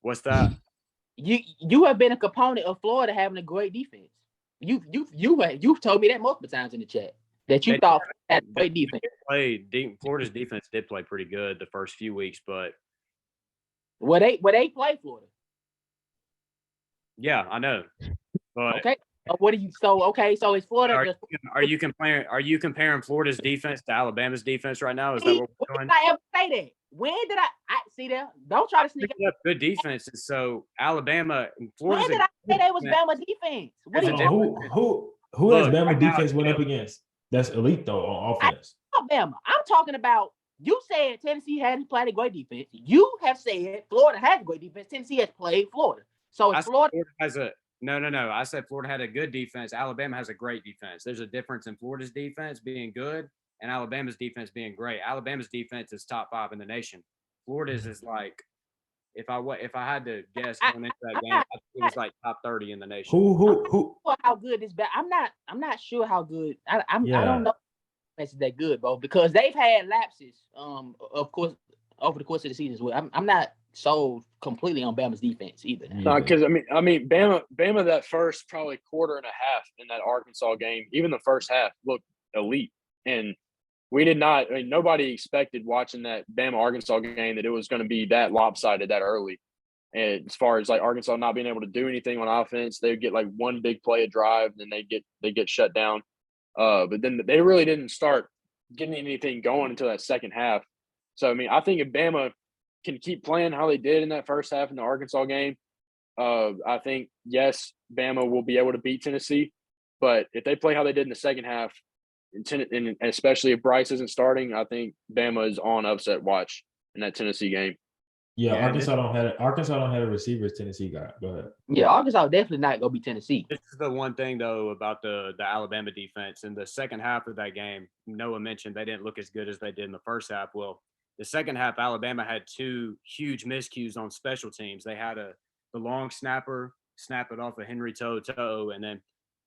What's that? You have been a component of Florida having a great defense. You've told me that multiple times in the chat that you thought had a great defense. Florida's defense did play pretty good the first few weeks, but they play Florida. Yeah, I know. But okay. So is Florida? Are you comparing Florida's defense to Alabama's defense right now? Is that what we're doing? When did I ever say that? When did I see that? Don't try to sneak up good defenses. So Alabama and Florida. When did I say that was Bama defense? Who has Bama defense went up against? That's elite though on offense. Bama. I'm talking about. You said Tennessee hadn't played a great defense. You have said Florida has a great defense. Tennessee has played Florida. So Florida has a no. I said Florida had a good defense. Alabama has a great defense. There's a difference in Florida's defense being good and Alabama's defense being great. Alabama's defense is top 5 in the nation. Florida's is like, if I had to guess going into that game, I think it was like top 30 in the nation. Who? How good is bad? I'm not sure how good. I don't know. If it's that good, bro, because they've had lapses. Of course, over the course of the season as well. I'm not sold completely on Bama's defense either. Yeah. Because I mean, Bama that first probably quarter and a half in that Arkansas game, even the first half looked elite, and we did not. I mean, nobody expected watching that Bama Arkansas game that it was going to be that lopsided that early. And as far as like Arkansas not being able to do anything on offense, they would get like one big play a drive, then they get shut down. But then they really didn't start getting anything going until that second half. So I mean, I think if Bama can keep playing how they did in that first half in the Arkansas game, I think yes, Bama will be able to beat Tennessee. But if they play how they did in the second half, and especially if Bryce isn't starting, I think Bama is on upset watch in that Tennessee game. Yeah, Yeah, Arkansas don't have a receiver as Tennessee got. Go ahead. Yeah, Arkansas definitely not gonna be Tennessee. This is the one thing though about the Alabama defense in the second half of that game. Noah mentioned they didn't look as good as they did in the first half. Well, the second half, Alabama had two huge miscues on special teams. They had the long snapper snap it off of Henry To'o, and then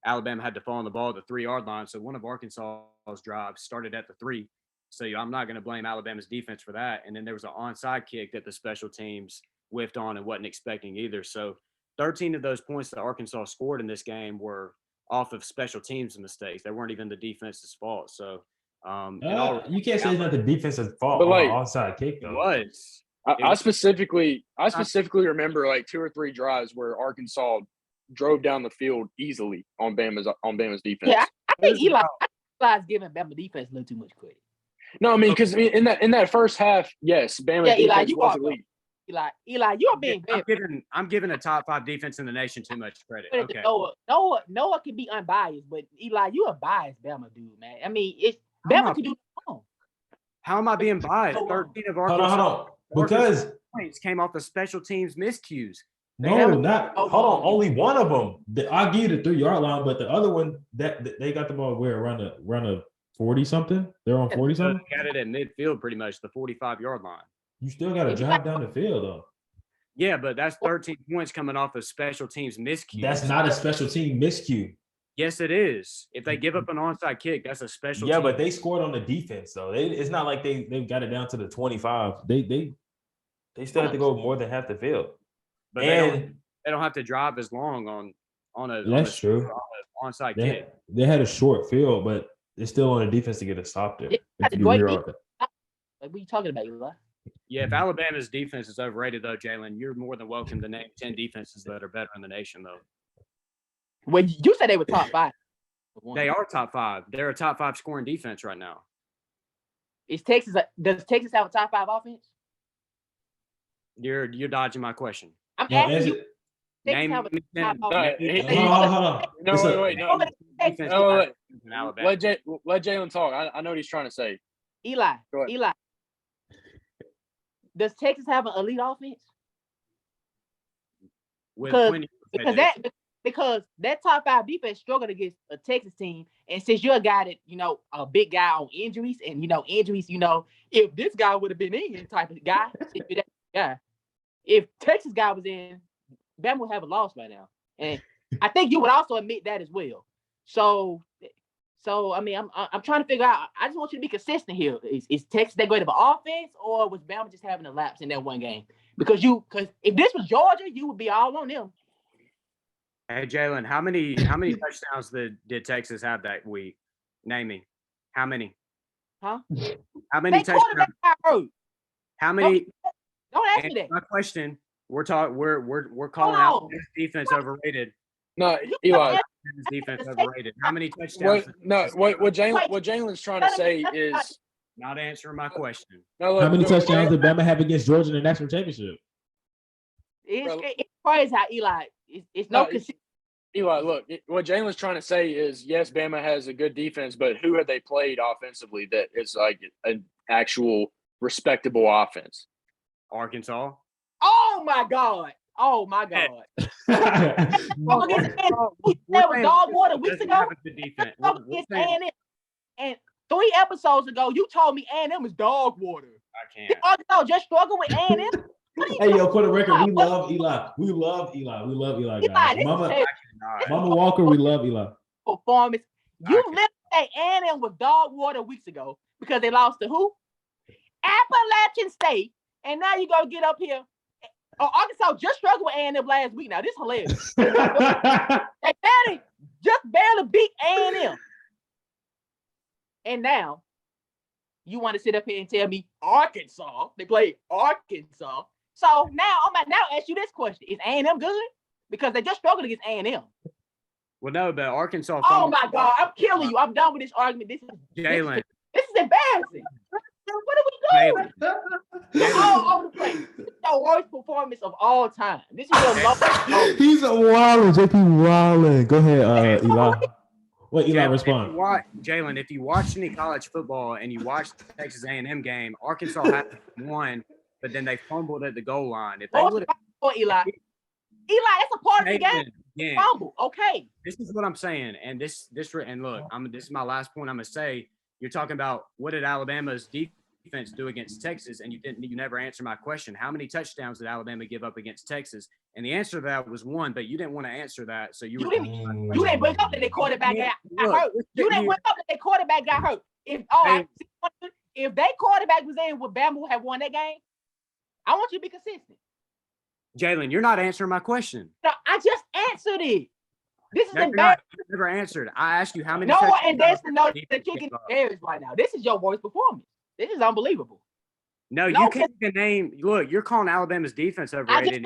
Alabama had to fall on the ball at the 3-yard line. So one of Arkansas's drives started at the 3. So I'm not going to blame Alabama's defense for that. And then there was an onside kick that the special teams whiffed on and wasn't expecting either. So 13 of those points that Arkansas scored in this game were off of special teams mistakes. They weren't even the defense's fault. So you can't say it's not the defense's fault But, on like, an onside kick, it though. was. I specifically remember like 2 or 3 drives where Arkansas drove down the field easily on Bama's defense. Yeah, I think Eli's giving Bama defense a little too much credit. No, I mean because in that first half, yes, Bama's defense you was are elite. Eli, you're being very. I'm giving a top 5 defense in the nation too much credit. Okay. Noah can be unbiased, but Eli, you a biased Bama dude, man. I mean, it's Bama can do it wrong. How am I being biased? 13 of Arkansas Hold on. Because points came off the special teams miscues. hold on. Only one of them. I'll give you the 3-yard line, but the other one that they got the ball where around a 40 something. They're on 40 something. Got it at midfield, pretty much the 45-yard line. You still got to drive down the field though. Yeah, but that's 13 points coming off of special teams miscues. That's not a special team miscue. Yes, it is. If they give up an onside kick, that's a special. Yeah, team. but they scored on the defense though. It's not like they got it down to the 25. They still have to go more than half the field. But they don't have to drive as long on a. That's true. Onside kick. They had a short field, but it's still on the defense to get a stop there. Like, what are you talking about, Eli? Yeah, if Alabama's defense is overrated, though, Jalen, you're more than welcome to name 10 defenses that are better in the nation, though. When you said they were top 5, they are top 5. They're a top 5 scoring defense right now. Does Texas have a top 5 offense? You're dodging my question. I'm asking you. Name Hold on. No, wait. Alabama. Let Jalen talk. I know what he's trying to say. Eli, does Texas have an elite offense? Because that top 5 defense struggled against a Texas team, and since you're a guy that a big guy on injuries, and injuries, if this guy would have been in type of guy, if Texas guy was in, Bama would have a loss by now, and I think you would also admit that as well. So I mean, I'm trying to figure out. I just want you to be consistent here. Is Texas that great of an offense, or was Bama just having a lapse in that one game? Because if this was Georgia, you would be all on them. Hey Jalen, how many touchdowns did Texas have that week? Name me. How many? Huh? How many touchdowns? How many? Don't ask me that. My question. We're calling out this defense overrated. No, Eli. This defense overrated. How many touchdowns? What Jalen's trying to say is not answering my question. No, how many touchdowns did Bama have against Georgia in the national championship? It's crazy how Eli. It's no. Eli, look, what Jalen's trying to say is yes, Bama has a good defense, but who have they played offensively that is like an actual respectable offense? Arkansas. Oh my God! That was dog water weeks ago. And 3 episodes ago, you told me A&M is dog water. I can't. Arkansas just struggle with A&M. Hey, yo, for the record, we love Eli. We love Eli, guys. Mama Walker, we love Eli. Performance. You literally say A&M was dog water weeks ago because they lost to who? Appalachian State. And now you go get up here Arkansas just struggled with A&M last week. Now this is hilarious. They barely beat A&M, and now you want to sit up here and tell me Arkansas? They play Arkansas. So now I'm about now ask you this question: is A&M good? Because they just struggled against A&M. Well, no, but Arkansas. Oh my God, I'm killing you. I'm done with this argument. Jalen. This is embarrassing. What are we doing? You're all over the place. This is the worst performance of all time. This is your lowest. He's a wildin', JP wildin'. Go ahead, Eli. What Eli respond? Jalen, if you watch any college football and you watch the Texas A&M game, Arkansas had won, but then they fumbled at the goal line. If they would have, Eli, that's a part of the game. Yeah. Fumble, okay. This is what I'm saying, and this and look, this is my last point. I'm gonna say you're talking about what did Alabama's defense do against Texas, and you never answer my question. How many touchdowns did Alabama give up against Texas? And the answer to that was 1, but you didn't want to answer that, so you didn't bring up that their quarterback got hurt. You didn't bring up that their quarterback got hurt. If their quarterback was in, would Bama have won that game? I want you to be consistent. Jalen, you're not answering my question. No, I just answered it. This is embarrassing. You never answered. I asked you how many. No, and that's the note that you're getting embarrassed right now. This is your worst performance. This is unbelievable. No, you can't even name. Look, you're calling Alabama's defense overrated.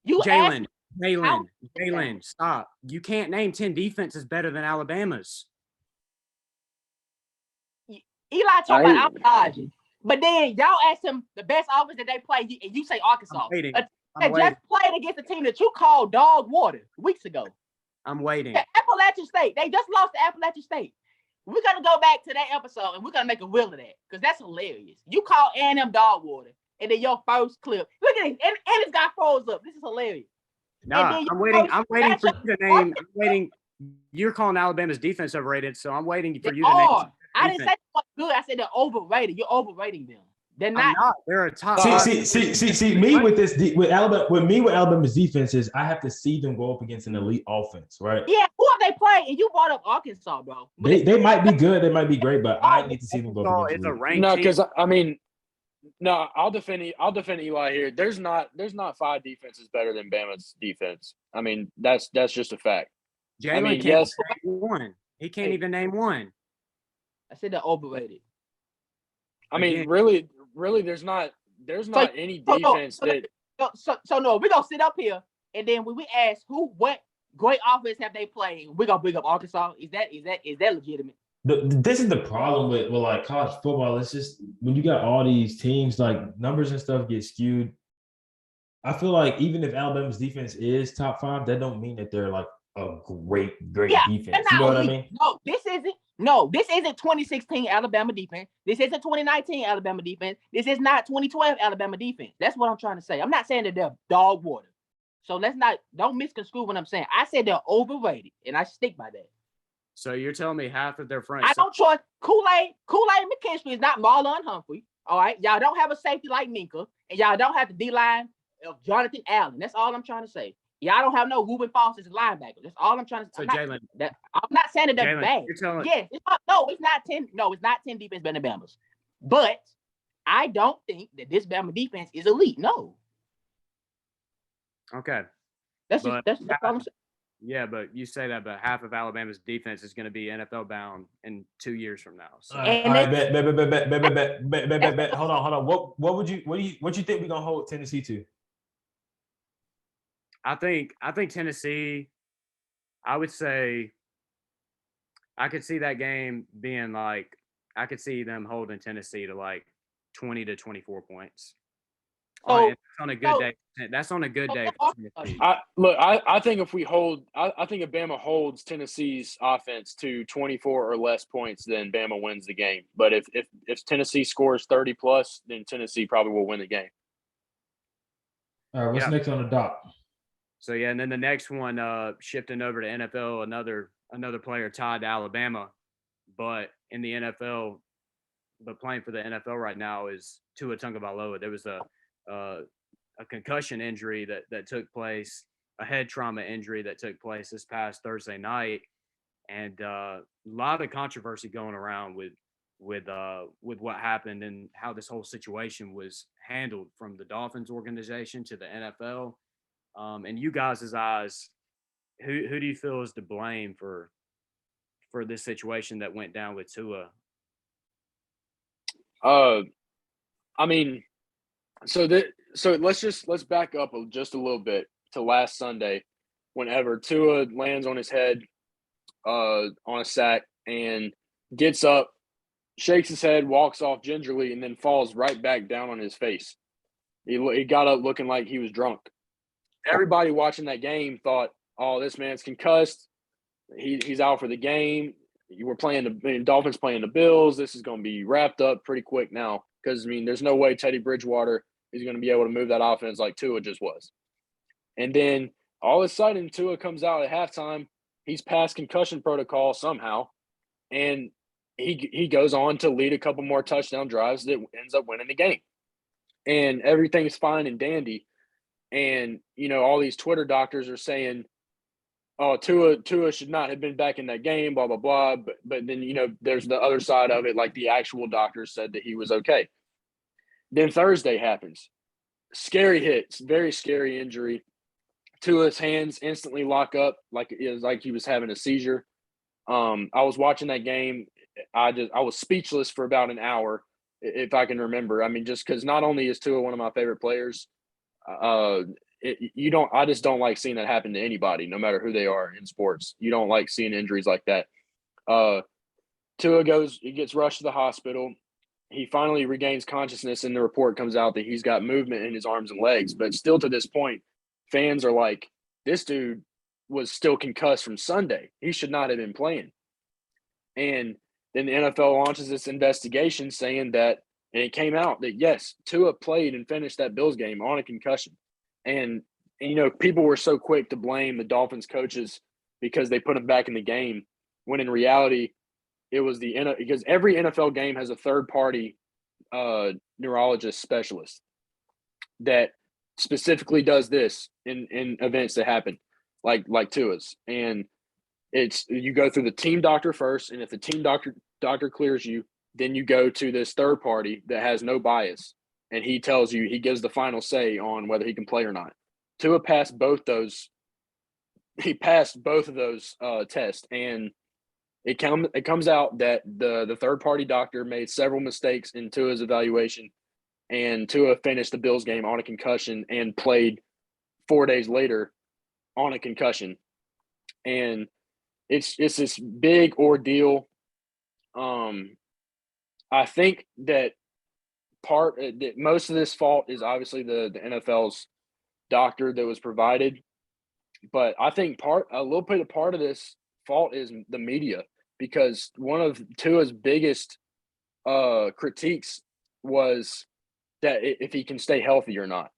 Jalen, stop. You can't name 10 defenses better than Alabama's. Eli talking about I'm dodging. But then y'all asked him the best offense that they play, and you say Arkansas. They just played against a team that you called dog water weeks ago. I'm waiting. Appalachian State. They just lost to Appalachian State. We're going to go back to that episode, and we're going to make a reel of that because that's hilarious. You call A&M dog water, and then your first clip. Look at it. And it's got froze up. This is hilarious. Nah, I'm waiting for you to name. I'm waiting. You're calling Alabama's defense overrated, so I'm waiting for you to name. I didn't say they were good. I said they're overrated. You're overrating them. They're not. They're a top. See. Me with Alabama's defenses, I have to see them go up against an elite offense, right? Yeah, who have they played? And you brought up Arkansas, bro. They might be good. They might be great, but I need to see them go up against. It's a ranked. No, because I mean, no, I'll defend Eli here. There's not 5 defenses better than Bama's defense. I mean, that's just a fact. Jalen can't name one. He can't even name one. I said they're overrated. I mean, really, there's not any defense that. So no, we're gonna sit up here and then when we ask what great offense have they played, we're gonna bring up Arkansas. Is that legitimate? This is the problem with like college football. It's just when you got all these teams, like numbers and stuff get skewed. I feel like even if Alabama's defense is top 5, that don't mean that they're like a great defense. You know what I mean? No, this isn't 2016 Alabama defense. This isn't 2019 Alabama defense. This is not 2012 Alabama defense. That's what I'm trying to say. I'm not saying that they're dog water. So don't misconstrue what I'm saying. I said they're overrated, and I stick by that. So you're telling me half of their front. I don't trust Kool-Aid McKinstry is not Marlon Humphrey. All right, y'all don't have a safety like Minka, and y'all don't have the D-line of Jonathan Allen. That's all I'm trying to say. Y'all don't have no Reuben Foster as linebacker. That's all I'm trying to say. So Jalen, I'm not saying that they're bad. Yes, it's not 10. No, it's not 10 defense better than Bama's. But I don't think that this Bama defense is elite. No. Okay. That's all I'm saying. Yeah, but you say that, but half of Alabama's defense is going to be NFL bound in 2 years from now. So. All right, bet. Hold on. What you think we're gonna hold Tennessee to? I think Tennessee, I would say I could see that game being like, I could see them holding Tennessee to like 20 to 24 points. On a good day. That's on a good day. I think if Bama holds Tennessee's offense to 24 or less points, then Bama wins the game. But if Tennessee scores 30 plus, then Tennessee probably will win the game. All right, what's next on the dock? So yeah, and then the next one, shifting over to NFL, another player tied to Alabama, but in the NFL, but playing for the NFL right now is Tua Tagovailoa. There was a concussion injury that took place, a head trauma injury that took place this past Thursday night, and a lot of controversy going around with with what happened and how this whole situation was handled from the Dolphins organization to the NFL. In you guys' eyes, who do you feel is to blame for this situation that went down with Tua? I mean, so let's back up just a little bit to last Sunday, whenever Tua lands on his head on a sack and gets up, shakes his head, walks off gingerly, and then falls right back down on his face. He got up looking like he was drunk. Everybody watching that game thought, "Oh, this man's concussed. He's out for the game. You were playing the Dolphins playing the Bills. This is going to be wrapped up pretty quick now because I mean, there's no way Teddy Bridgewater is going to be able to move that offense like Tua just was." And then all of a sudden, Tua comes out at halftime. He's past concussion protocol somehow, and he goes on to lead a couple more touchdown drives that ends up winning the game. And everything's fine and dandy. And all these Twitter doctors are saying, "Oh, Tua should not have been back in that game." Blah blah blah. But then there's the other side of it. Like the actual doctors said that he was okay. Then Thursday happens. Scary hits, very scary injury. Tua's hands instantly lock up like it was like he was having a seizure. I was watching that game. I was speechless for about an hour, if I can remember. I mean, just because not only is Tua one of my favorite players, I just don't like seeing that happen to anybody, no matter who they are in sports. You don't like seeing injuries like that. Tua he gets rushed to the hospital. He finally regains consciousness, and the report comes out that he's got movement in his arms and legs. But still, to this point, fans are like, "This dude was still concussed from Sunday. He should not have been playing." And then the NFL launches this investigation saying that, and it came out that yes, Tua played and finished that Bills game on a concussion. And people were so quick to blame the Dolphins coaches because they put him back in the game, when in reality, it was because every NFL game has a third party neurologist specialist that specifically does this in events that happen like Tua's. And it's you go through the team doctor first, and if the team doctor clears you, then you go to this third party that has no bias, and he gives the final say on whether he can play or not. Tua passed both those. He passed both of those tests, and it comes out that the third party doctor made several mistakes in Tua's evaluation, and Tua finished the Bills game on a concussion and played 4 days later on a concussion. And it's this big ordeal. I think that most of this fault is obviously the NFL's doctor that was provided, but I think part of this fault is the media, because one of Tua's biggest critiques was that if he can stay healthy or not.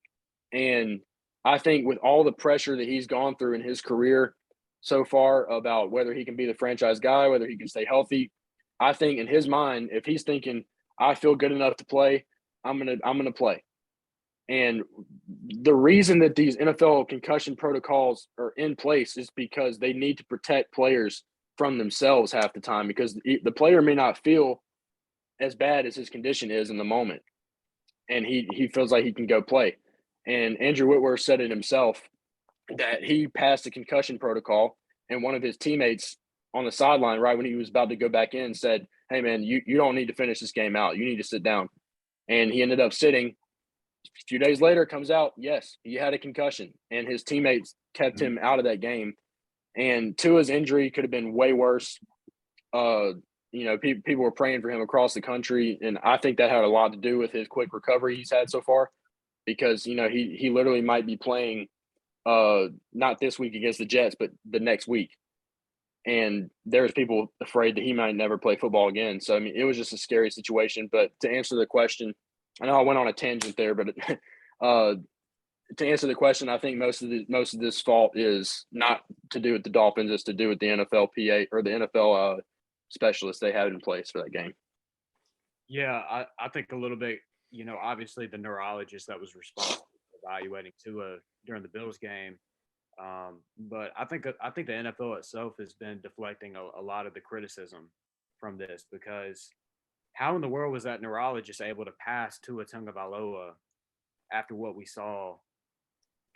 And I think with all the pressure that he's gone through in his career so far about whether he can be the franchise guy, whether he can stay healthy, I think in his mind, if he's thinking, "I feel good enough to play, I'm gonna play." And the reason that these NFL concussion protocols are in place is because they need to protect players from themselves half the time, because the player may not feel as bad as his condition is in the moment, and he feels like he can go play. And Andrew Whitworth said it himself that he passed the concussion protocol, and one of his teammates on the sideline right when he was about to go back in said, "Hey man, you don't need to finish this game out. You need to sit down." And he ended up sitting. A few days later, comes out, yes, he had a concussion, and his teammates kept him out of that game. And Tua's injury could have been way worse. People were praying for him across the country, and I think that had a lot to do with his quick recovery he's had so far, because he literally might be playing not this week against the Jets, but the next week. And there's people afraid that he might never play football again. So I mean, it was just a scary situation. But to answer the question, I know I went on a tangent there, but to answer the question, I think most of this fault is not to do with the Dolphins; it's to do with the NFLPA or the NFL specialists they had in place for that game. Yeah, I think a little bit. Obviously the neurologist that was responsible for evaluating Tua during the Bills game. But I think the NFL itself has been deflecting a lot of the criticism from this, because how in the world was that neurologist able to pass Tua Tagovailoa after what we saw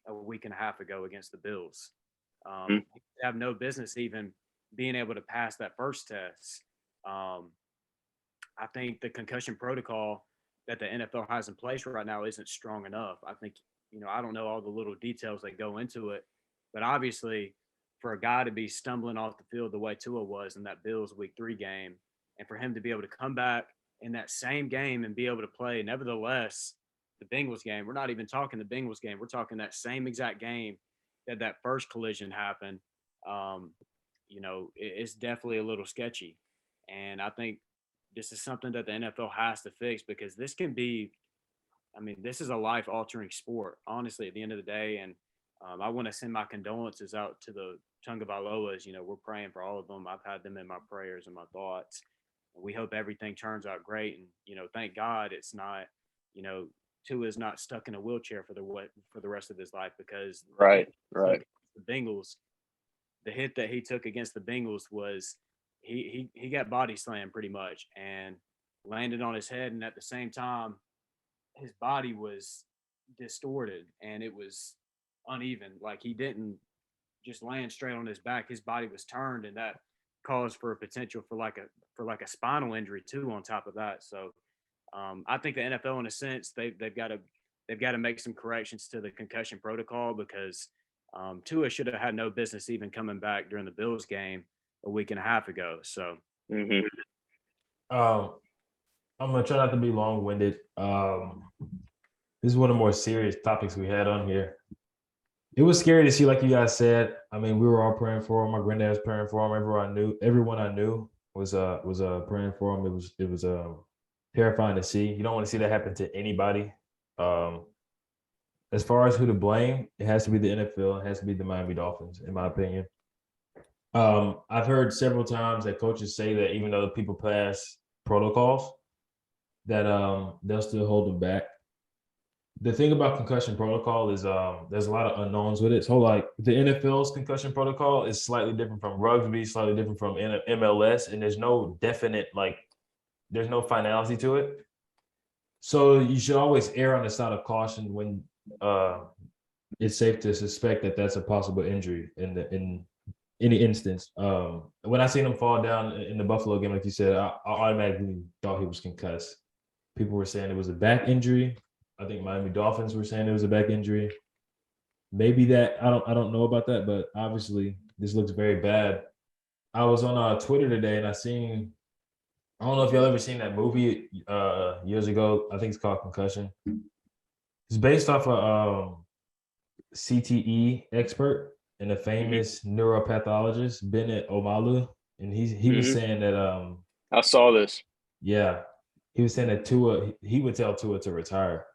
a week and a half ago against the Bills? He have no business even being able to pass that first test. I think the concussion protocol that the NFL has in place right now isn't strong enough. I think, I don't know all the little details that go into it, but obviously for a guy to be stumbling off the field the way Tua was in that Bills Week 3 game, and for him to be able to come back in that same game and be able to play, nevertheless, the Bengals game, we're not even talking the Bengals game. We're talking that same exact game that first collision happened. It's definitely a little sketchy. And I think this is something that the NFL has to fix, because this can be, this is a life altering sport, honestly, at the end of the day. And I want to send my condolences out to the Tagovailoas. We're praying for all of them. I've had them in my prayers and my thoughts. We hope everything turns out great. And, thank God it's not, Tua is not stuck in a wheelchair for the rest of his life, because Right. the Bengals, the hit that he took against the Bengals was he got body slammed pretty much and landed on his head, and at the same time his body was distorted and it was uneven. Like, he didn't just land straight on his back. His body was turned, and that caused for a potential for like a spinal injury too on top of that. So I think the NFL, in a sense, they've got to make some corrections to the concussion protocol, because Tua should have had no business even coming back during the Bills game a week and a half ago. So Mm-hmm. I'm gonna try not to be long-winded. This is one of the more serious topics we had on here. It was scary to see, like you guys said. We were all praying for him. My granddad was praying for him. Everyone I knew was praying for him. It was terrifying to see. You don't want to see that happen to anybody. As far as who to blame, it has to be the NFL. It has to be the Miami Dolphins, in my opinion. I've heard several times that coaches say that even though the people pass protocols, that they'll still hold them back. The thing about concussion protocol is there's a lot of unknowns with it. So like the NFL's concussion protocol is slightly different from rugby, slightly different from MLS, and there's no definite, there's no finality to it. So you should always err on the side of caution when it's safe to suspect that that's a possible injury in any instance. When I seen him fall down in the Buffalo game, like you said, I automatically thought he was concussed. People were saying it was a back injury. I think Miami Dolphins were saying it was a back injury. Maybe that, I don't know about that, but obviously this looks very bad. I was on Twitter today and I don't know if y'all ever seen that movie years ago. I think it's called Concussion. It's based off a CTE expert and a famous neuropathologist, Bennett Omalu. And he was saying that I saw this. Yeah. He was saying that he would tell Tua to retire.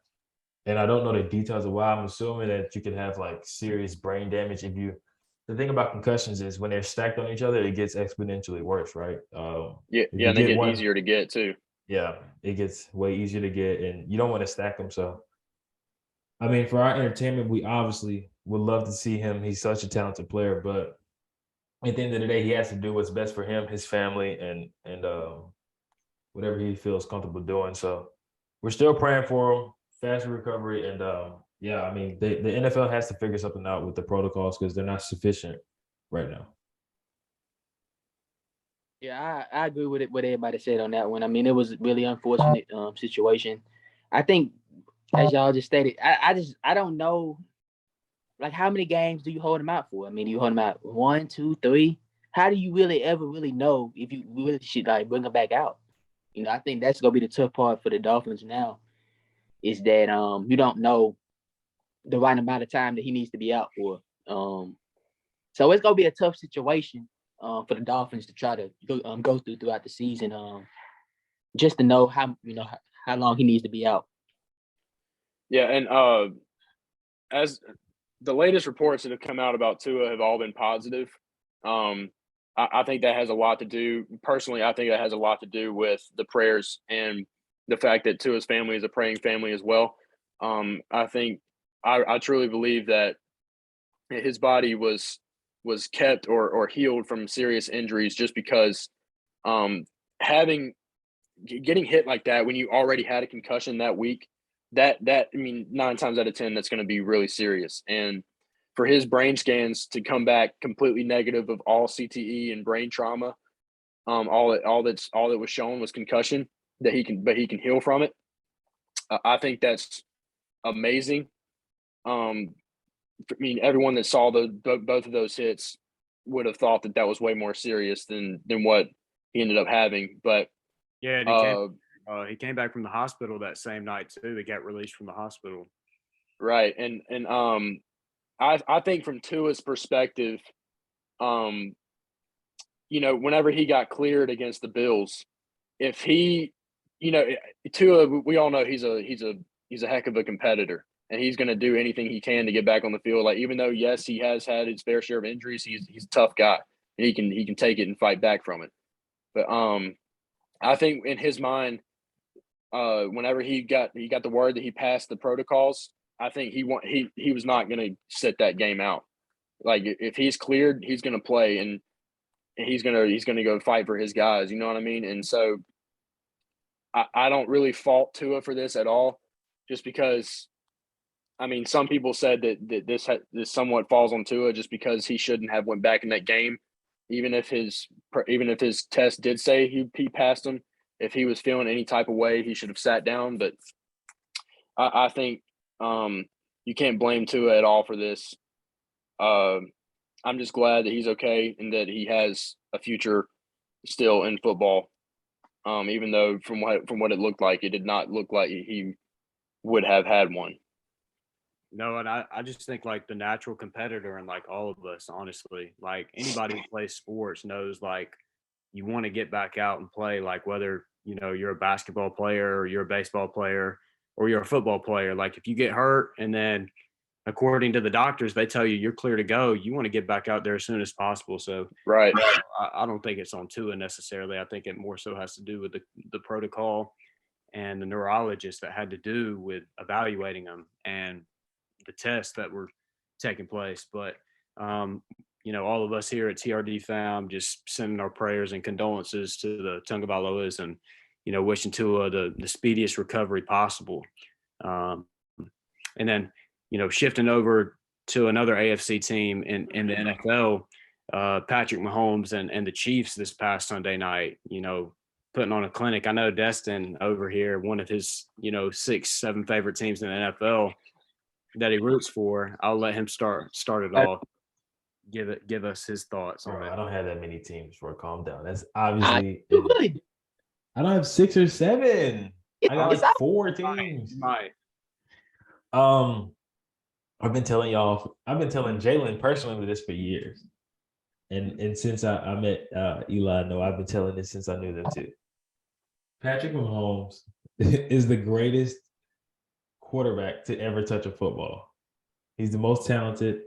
And I don't know the details of why. I'm assuming that you could have serious brain damage the thing about concussions is when they're stacked on each other, it gets exponentially worse, right? And they get easier to get too. Yeah, it gets way easier to get, and you don't want to stack them. So, for our entertainment, we obviously would love to see him. He's such a talented player, but at the end of the day, he has to do what's best for him, his family, and whatever he feels comfortable doing. So, we're still praying for him. Fast recovery, and the NFL has to figure something out with the protocols because they're not sufficient right now. Yeah, I agree with what everybody said on that one. It was a really unfortunate situation. I think, as y'all just stated, I don't know, how many games do you hold him out for? Do you hold him out 1, 2, 3? How do you really ever really know if you really should bring him back out? I think that's gonna be the tough part for the Dolphins now. Is that you don't know the right amount of time that he needs to be out for. So it's gonna be a tough situation for the Dolphins to try to go throughout the season, just to know how long he needs to be out. Yeah, and as the latest reports that have come out about Tua have all been positive. I think that has a lot to do. Personally, I think that has a lot to do with the prayers and the fact that Tua's family is a praying family as well. I think I truly believe that his body was kept or healed from serious injuries just because having getting hit like that when you already had a concussion that week, that I mean, 9 times out of 10, that's going to be really serious. And for his brain scans to come back completely negative of all CTE and brain trauma, all that was shown was concussion, but he can heal from it. I think that's amazing. I mean, everyone that saw both of those hits would have thought that was way more serious than what he ended up having. But Yeah, and he came back from the hospital that same night too. They got released from the hospital. right, and I think from Tua's perspective, whenever he got cleared against the Bills, if he, Tua, we all know he's a heck of a competitor, and he's going to do anything he can to get back on the field. Like, even though, yes, he has had his fair share of injuries, he's a tough guy, and he can take it and fight back from it. But I think in his mind, whenever he got the word that he passed the protocols, I think he was not going to sit that game out. Like, if he's cleared, he's going to play, and he's gonna go fight for his guys. You know what I mean? And so I don't really fault Tua for this at all, just because. I mean, some people said that this somewhat falls on Tua just because he shouldn't have went back in that game, even if his test did say he passed him. If he was feeling any type of way, he should have sat down. But I think you can't blame Tua at all for this. I'm just glad that he's okay and that he has a future still in football. Even though from what it looked like, it did not look like he would have had one. No, and I just think like the natural competitor and like all of us, honestly, like anybody who plays sports knows like you want to get back out and play, like whether, you're a basketball player or you're a baseball player or you're a football player. Like if you get hurt and then according to the doctors, they tell you you're clear to go, you want to get back out there as soon as possible. So right. I don't think it's on Tua necessarily. I think it more so has to do with the protocol and the neurologist that had to do with evaluating them and the tests that were taking place. But all of us here at TRD Fam just sending our prayers and condolences to the Tagovailoas and wishing Tua the speediest recovery possible. And then shifting over to another AFC team in the NFL, Patrick Mahomes and the Chiefs this past Sunday night, putting on a clinic. I know Destin over here, one of his 6-7 favorite teams in the NFL that he roots for. I'll let him start it off. Give us his thoughts on it. I don't have that many teams. For calm down. That's obviously. I don't have 6 or 7. I got like 4 teams. Right. I've been telling Jalen personally this for years. And since I met Eli, no, I've been telling this since I knew them too. Patrick Mahomes is the greatest quarterback to ever touch a football. He's the most talented,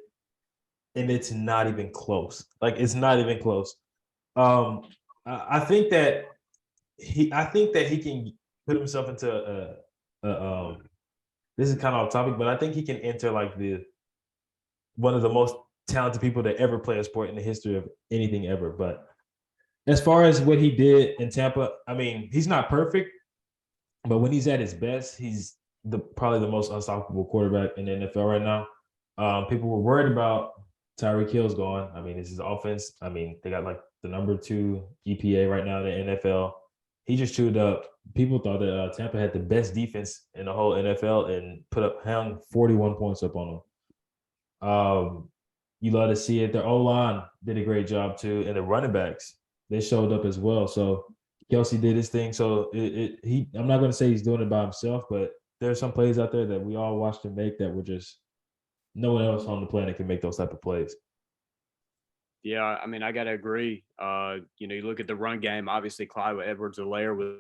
and it's not even close. Like, it's not even close. I think that he can put himself into this is kind of off topic, but I think he can enter like one of the most talented people to ever play a sport in the history of anything ever. But as far as what he did in Tampa, I mean, he's not perfect, but when he's at his best, he's probably the most unstoppable quarterback in the NFL right now. People were worried about Tyreek Hill's gone. I mean, this is offense. I mean, they got like the number 2 EPA right now in the NFL. He just chewed up. People thought that Tampa had the best defense in the whole NFL and hung 41 points up on them. You love to see it. Their O-line did a great job too, and the running backs, they showed up as well. So Kelsey did his thing. So I'm not going to say he's doing it by himself, but there are some plays out there that we all watched him make that were just no one else on the planet can make those type of plays. Yeah, I mean, I got to agree. You look at the run game. Obviously, Clyde Edwards-Helaire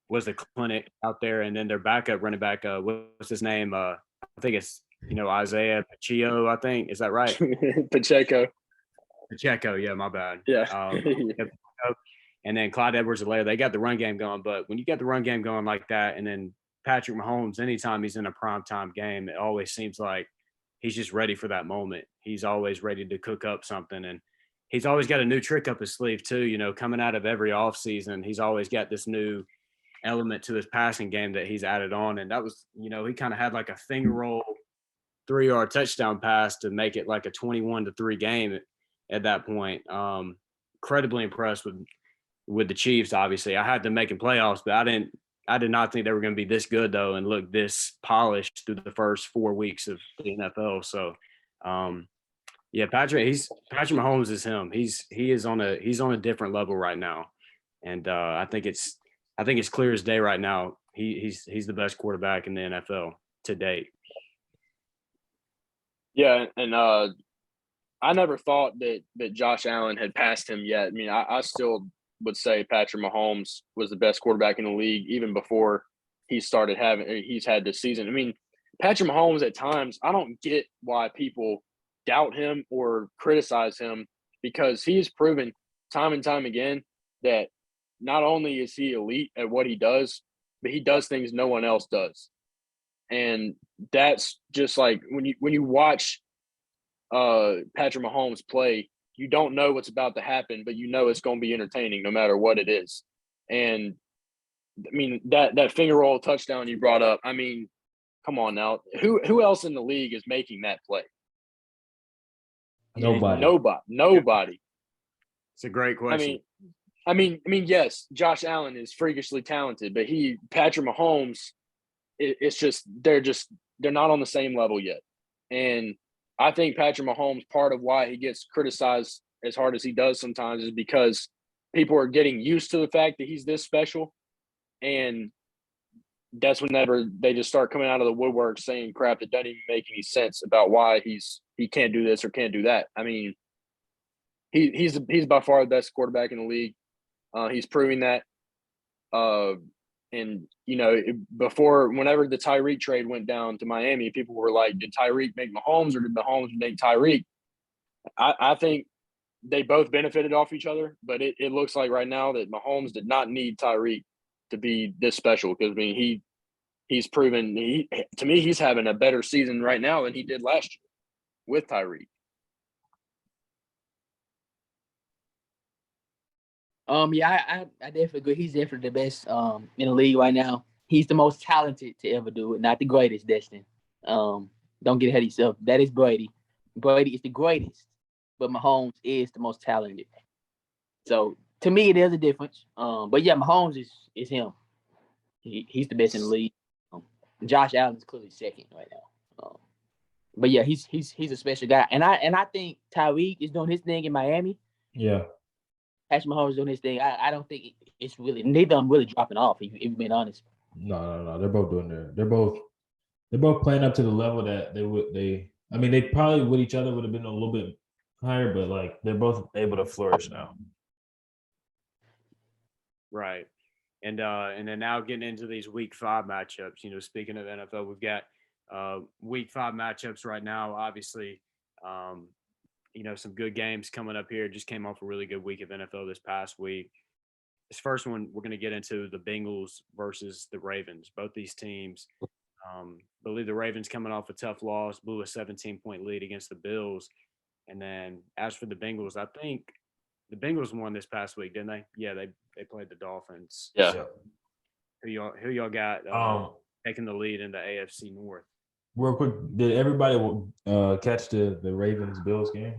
was the clinic out there, and then their backup running back, what's his name? I think it's Isaiah Pacheco. I think, is that right? Pacheco. Yeah, my bad. Yeah. And then Clyde Edwards-Helaire, they got the run game going. But when you got the run game going like that, and then Patrick Mahomes, anytime he's in a primetime game, it always seems like he's just ready for that moment. He's always ready to cook up something. And, he's always got a new trick up his sleeve too. You know, coming out of every offseason, he's always got this new element to his passing game that he's added on. And that was, you know, he kind of had like a finger roll 3-yard touchdown pass to make it like a 21-3 game at that point. Incredibly impressed with the Chiefs. Obviously, I had them making playoffs, but I did not think they were going to be this good though and look this polished through the first 4 weeks of the NFL. So, yeah, Patrick Mahomes is him. He is on a different level right now, and I think it's clear as day right now. He's the best quarterback in the NFL to date. Yeah, and I never thought that Josh Allen had passed him yet. I mean, I still would say Patrick Mahomes was the best quarterback in the league even before he's had this season. I mean, Patrick Mahomes at times, I don't get why people doubt him or criticize him, because he's proven time and time again that not only is he elite at what he does, but he does things no one else does. And that's just like when you watch Patrick Mahomes play, you don't know what's about to happen, but you know it's going to be entertaining no matter what it is. And I mean, that finger roll touchdown you brought up, I mean, come on now. Who else in the league is making that play? Nobody. It's a great question. I mean, yes, Josh Allen is freakishly talented, but Patrick Mahomes, it's just they're not on the same level yet. And I think Patrick Mahomes, part of why he gets criticized as hard as he does sometimes is because people are getting used to the fact that he's this special. And that's whenever they just start coming out of the woodwork saying crap that doesn't even make any sense about why he can't do this or can't do that. I mean, he's by far the best quarterback in the league. He's proving that. And, you know, whenever the Tyreek trade went down to Miami, people were like, did Tyreek make Mahomes or did Mahomes make Tyreek? I think they both benefited off each other, but it looks like right now that Mahomes did not need Tyreek to be this special, because, I mean, he's proven to me he's having a better season right now than he did last year with Tyreek. Yeah, I definitely agree. He's definitely the best in the league right now. He's the most talented to ever do it, not the greatest, Destin. Don't get ahead of yourself. That is Brady. Brady is the greatest, but Mahomes is the most talented. So to me, there's a difference. But yeah, Mahomes is him. He's the best in the league. Josh Allen is clearly second right now. But yeah, he's a special guy, and I think Tyreek is doing his thing in Miami. Yeah. Patrick Mahomes doing his thing. I don't think it's really neither of them really dropping off. If you're being honest. No. They're both doing their. They're both playing up to the level that they. I mean, they probably with each other would have been a little bit higher, but like they're both able to flourish now. Right. And then now getting into these week 5 matchups, you know, speaking of NFL, we've got week 5 matchups right now. Obviously, you know, some good games coming up here. Just came off a really good week of NFL this past week. This first one, we're going to get into the Bengals versus the Ravens. Both these teams, believe the Ravens coming off a tough loss, blew a 17-point lead against the Bills. And then as for the Bengals, I think the Bengals won this past week, didn't they? Yeah, they played the Dolphins. Yeah. So who y'all got taking the lead in the AFC North? Real quick, did everybody catch the Ravens Bills game?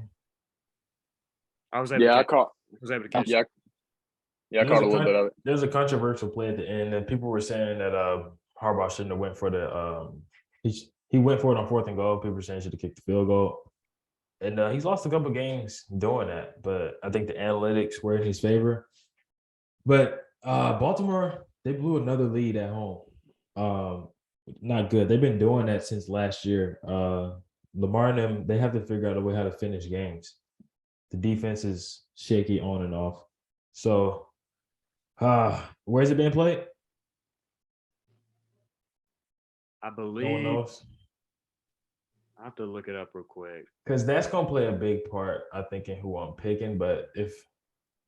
I was able to catch. Yeah, I caught a little bit of it. There's a controversial play at the end, and people were saying that Harbaugh shouldn't have went for the he went for it on 4th and goal. People were saying he should have kicked the field goal. And he's lost a couple games doing that, but I think the analytics were in his favor. But Baltimore, they blew another lead at home. Not good. They've been doing that since last year. Lamar and them, they have to figure out a way how to finish games. The defense is shaky on and off. So, where's it being played? I believe. No one knows. I have to look it up real quick. Because that's going to play a big part, I think, in who I'm picking. But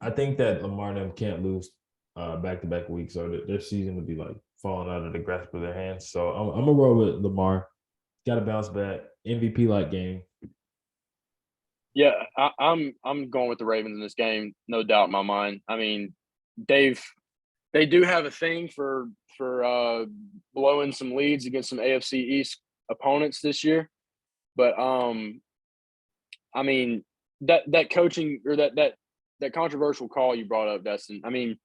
I think that Lamar and them can't lose back-to-back weeks, or their season would be like falling out of the grasp of their hands. So I'm going to roll with Lamar. Got to bounce back. MVP-like game. Yeah, I'm going with the Ravens in this game, no doubt in my mind. I mean, they do have a thing for blowing some leads against some AFC East opponents this year, but I mean that coaching or that controversial call you brought up, Dustin. I mean,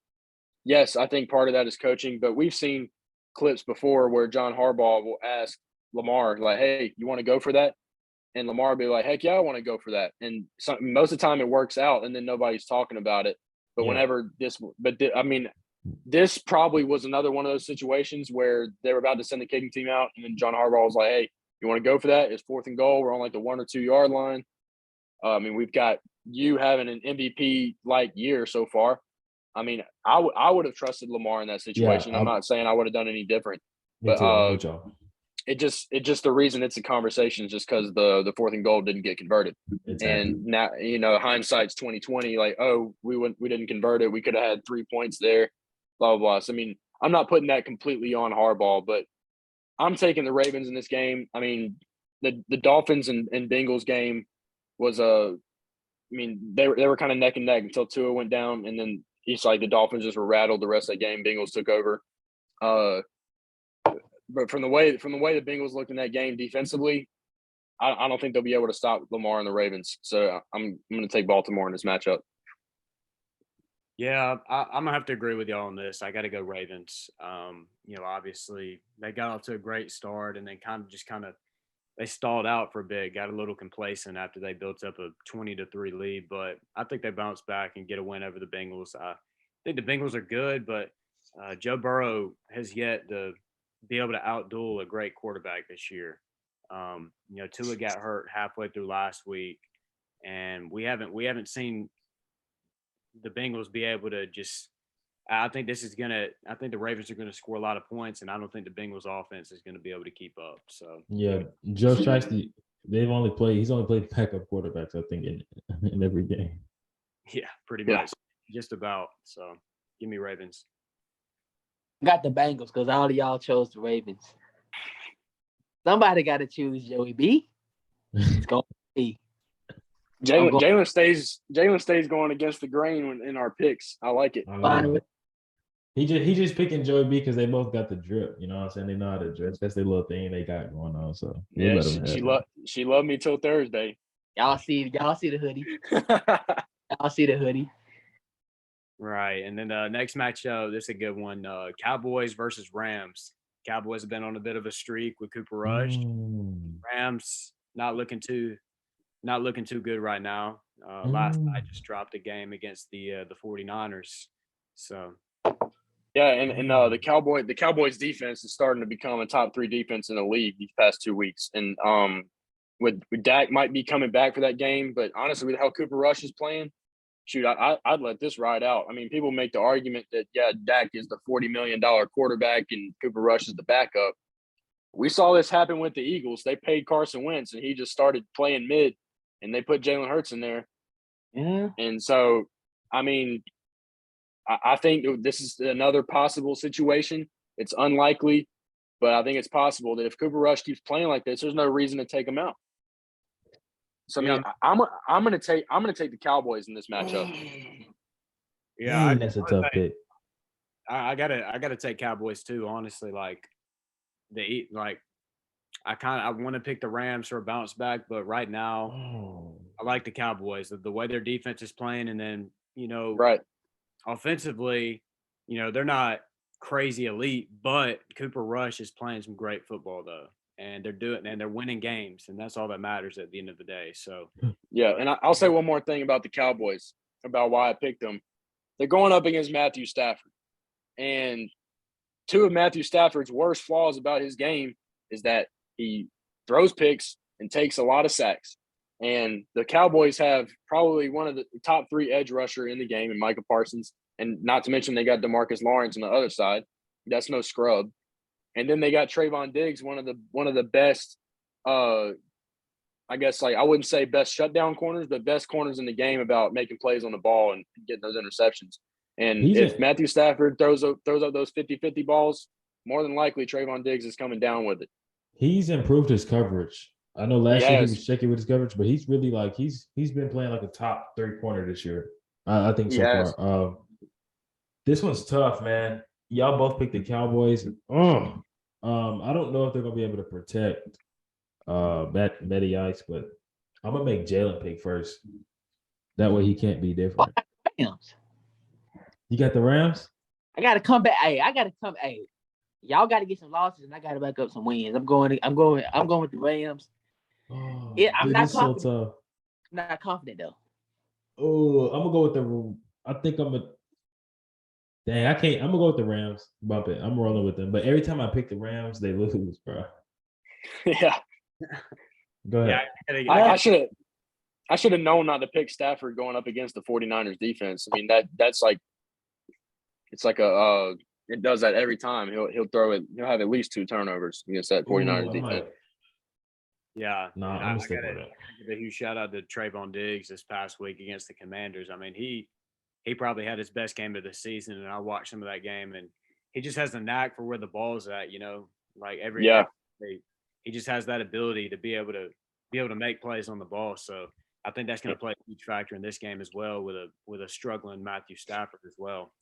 yes, I think part of that is coaching, but we've seen clips before where John Harbaugh will ask Lamar like, "Hey, you want to go for that?" And Lamar will be like, "Heck yeah, I want to go for that." And most of the time it works out, and then nobody's talking about it. But Yeah. whenever I mean, this probably was another one of those situations where they were about to send the kicking team out, and then John Harbaugh was like, "Hey, you want to go for that? It's 4th and goal. We're on like the 1 or 2 yard line. I mean, we've got you having an MVP like year so far. I mean, I would have trusted Lamar in that situation. I'm not saying I would have done any different, Me but too. I'm with y'all. it just the reason it's a conversation is just because the 4th and goal didn't get converted. Exactly. And now, hindsight's 2020. Like, oh, we didn't convert it. We could have had 3 points there. Blah blah blah. So I mean, I'm not putting that completely on Harbaugh, but I'm taking the Ravens in this game. I mean, the Dolphins and Bengals game was I mean, they were kind of neck and neck until Tua went down, and then it's like the Dolphins just were rattled the rest of that game. Bengals took over. But from the way the Bengals looked in that game defensively, I don't think they'll be able to stop Lamar and the Ravens. So I'm going to take Baltimore in this matchup. Yeah, I'm gonna have to agree with y'all on this. I got to go Ravens. Obviously they got off to a great start, and then kind of they stalled out for a bit, got a little complacent after they built up a 20-3 lead. But I think they bounce back and get a win over the Bengals. I think the Bengals are good, but Joe Burrow has yet to be able to outduel a great quarterback this year. Tua got hurt halfway through last week, and we haven't seen the Bengals be able to just. I think the Ravens are gonna score a lot of points, and I don't think the Bengals offense is gonna be able to keep up. So Yeah, Joe Shiesty, he's only played backup quarterbacks, I think, in every game. yeah, pretty Yeah. much, just about. So give me Ravens. Got the Bengals because all of y'all chose the Ravens. Somebody got to choose Joey B. It's going to be Jalen stays going against the grain in our picks. I like it. He just picking Joey B because they both got the drip. You know what I'm saying? They know how to dress. That's their little thing they got going on. So yeah, she loved me till Thursday. Y'all see the hoodie. Y'all see the hoodie. Right, and then the next matchup, this is a good one. Cowboys versus Rams. Cowboys have been on a bit of a streak with Cooper Rush. Rams not looking too good right now. Last night just dropped a game against the 49ers. So yeah, and the Cowboys defense is starting to become a top 3 defense in the league these past 2 weeks. And with Dak might be coming back for that game, but honestly, with how Cooper Rush is playing, shoot, I'd let this ride out. I mean, people make the argument that Dak is the $40 million quarterback and Cooper Rush is the backup. We saw this happen with the Eagles. They paid Carson Wentz and he just started playing mid, and they put Jalen Hurts in there. Yeah. And so, I mean, I think this is another possible situation. It's unlikely, but I think it's possible that if Cooper Rush keeps playing like this, there's no reason to take him out. So I mean, I'm gonna take the Cowboys in this matchup. Yeah, that's a tough pick. I gotta take Cowboys too. Honestly, like I want to pick the Rams for a bounce back, but right now I like the Cowboys. The way their defense is playing, and then right. Offensively, they're not crazy elite, but Cooper Rush is playing some great football though, and they're winning games, and that's all that matters at the end of the day. So yeah, and I'll say one more thing about the Cowboys, about why I picked them. They're going up against Matthew Stafford, and 2 of Matthew Stafford's worst flaws about his game is that he throws picks and takes a lot of sacks. And the Cowboys have probably one of the top 3 edge rusher in the game in Micah Parsons. And not to mention they got DeMarcus Lawrence on the other side. That's no scrub. And then they got Trayvon Diggs, one of the best, I guess, like, I wouldn't say best shutdown corners, but best corners in the game about making plays on the ball and getting those interceptions. And if Matthew Stafford throws up those 50-50 balls, more than likely Trayvon Diggs is coming down with it. He's improved his coverage I know last year he Yes. was shaky with his coverage, but he's really like he's been playing like a top 3 corner this year. I think so Yes. far. This one's tough, man. Y'all both picked the Cowboys. Oh, I don't know if they're gonna be able to protect Matty Ice, but I'm gonna make Jalen pick first. That way he can't be different. Rams. You got the Rams? I gotta come back. Hey, y'all gotta get some losses and I gotta back up some wins. I'm going with the Rams. Oh, Yeah, I'm dude, not this is confident. so tough. I'm not confident though. Oh, I'm gonna go with Dang, I can't. I'm gonna go with the Rams. Bump it. I'm rolling with them. But every time I pick the Rams, they lose, bro. Yeah. Go ahead. I should have known not to pick Stafford going up against the 49ers defense. I mean, that's like it's like it does that every time. He'll throw it. He'll have at least 2 turnovers against that 49ers defense. Yeah. No, and I'm I gonna stick gotta with it. give a huge shout out to Trayvon Diggs this past week against the Commanders. I mean, he probably had his best game of the season, and I watched some of that game, and he just has a knack for where the ball's at. Like every he just has that ability to be able to make plays on the ball. So I think that's going to play a huge factor in this game as well, with a struggling Matthew Stafford as well.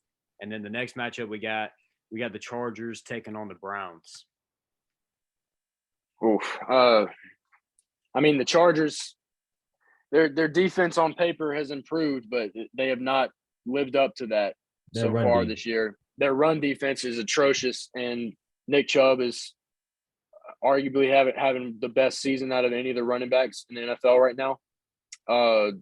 And then the next matchup we got the Chargers taking on the Browns. Oof. I mean, the Chargers, their defense on paper has improved, but they have not lived up to that so far this year. Their run defense is atrocious, and Nick Chubb is arguably having the best season out of any of the running backs in the NFL right now. And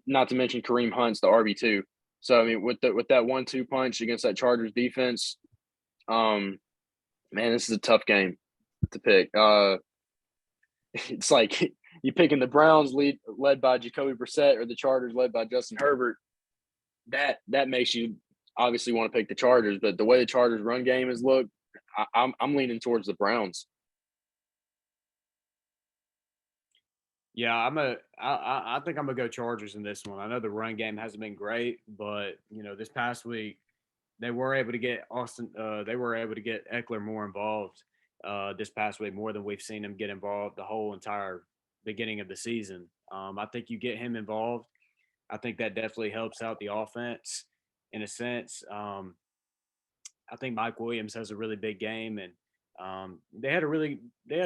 not to mention Kareem Hunt's the RB2. So I mean, with that 1-2 punch against that Chargers defense, man, this is a tough game to pick. It's like you picking the Browns led by Jacoby Brissett or the Chargers led by Justin Herbert. That makes you obviously want to pick the Chargers, but the way the Chargers run game has looked, I'm leaning towards the Browns. Yeah, I think I'm gonna go Chargers in this one. I know the run game hasn't been great, but this past week they were able to get Eckler more involved this past week, more than we've seen him get involved the whole entire beginning of the season. I think you get him involved. I think that definitely helps out the offense in a sense. I think Mike Williams has a really big game, and they had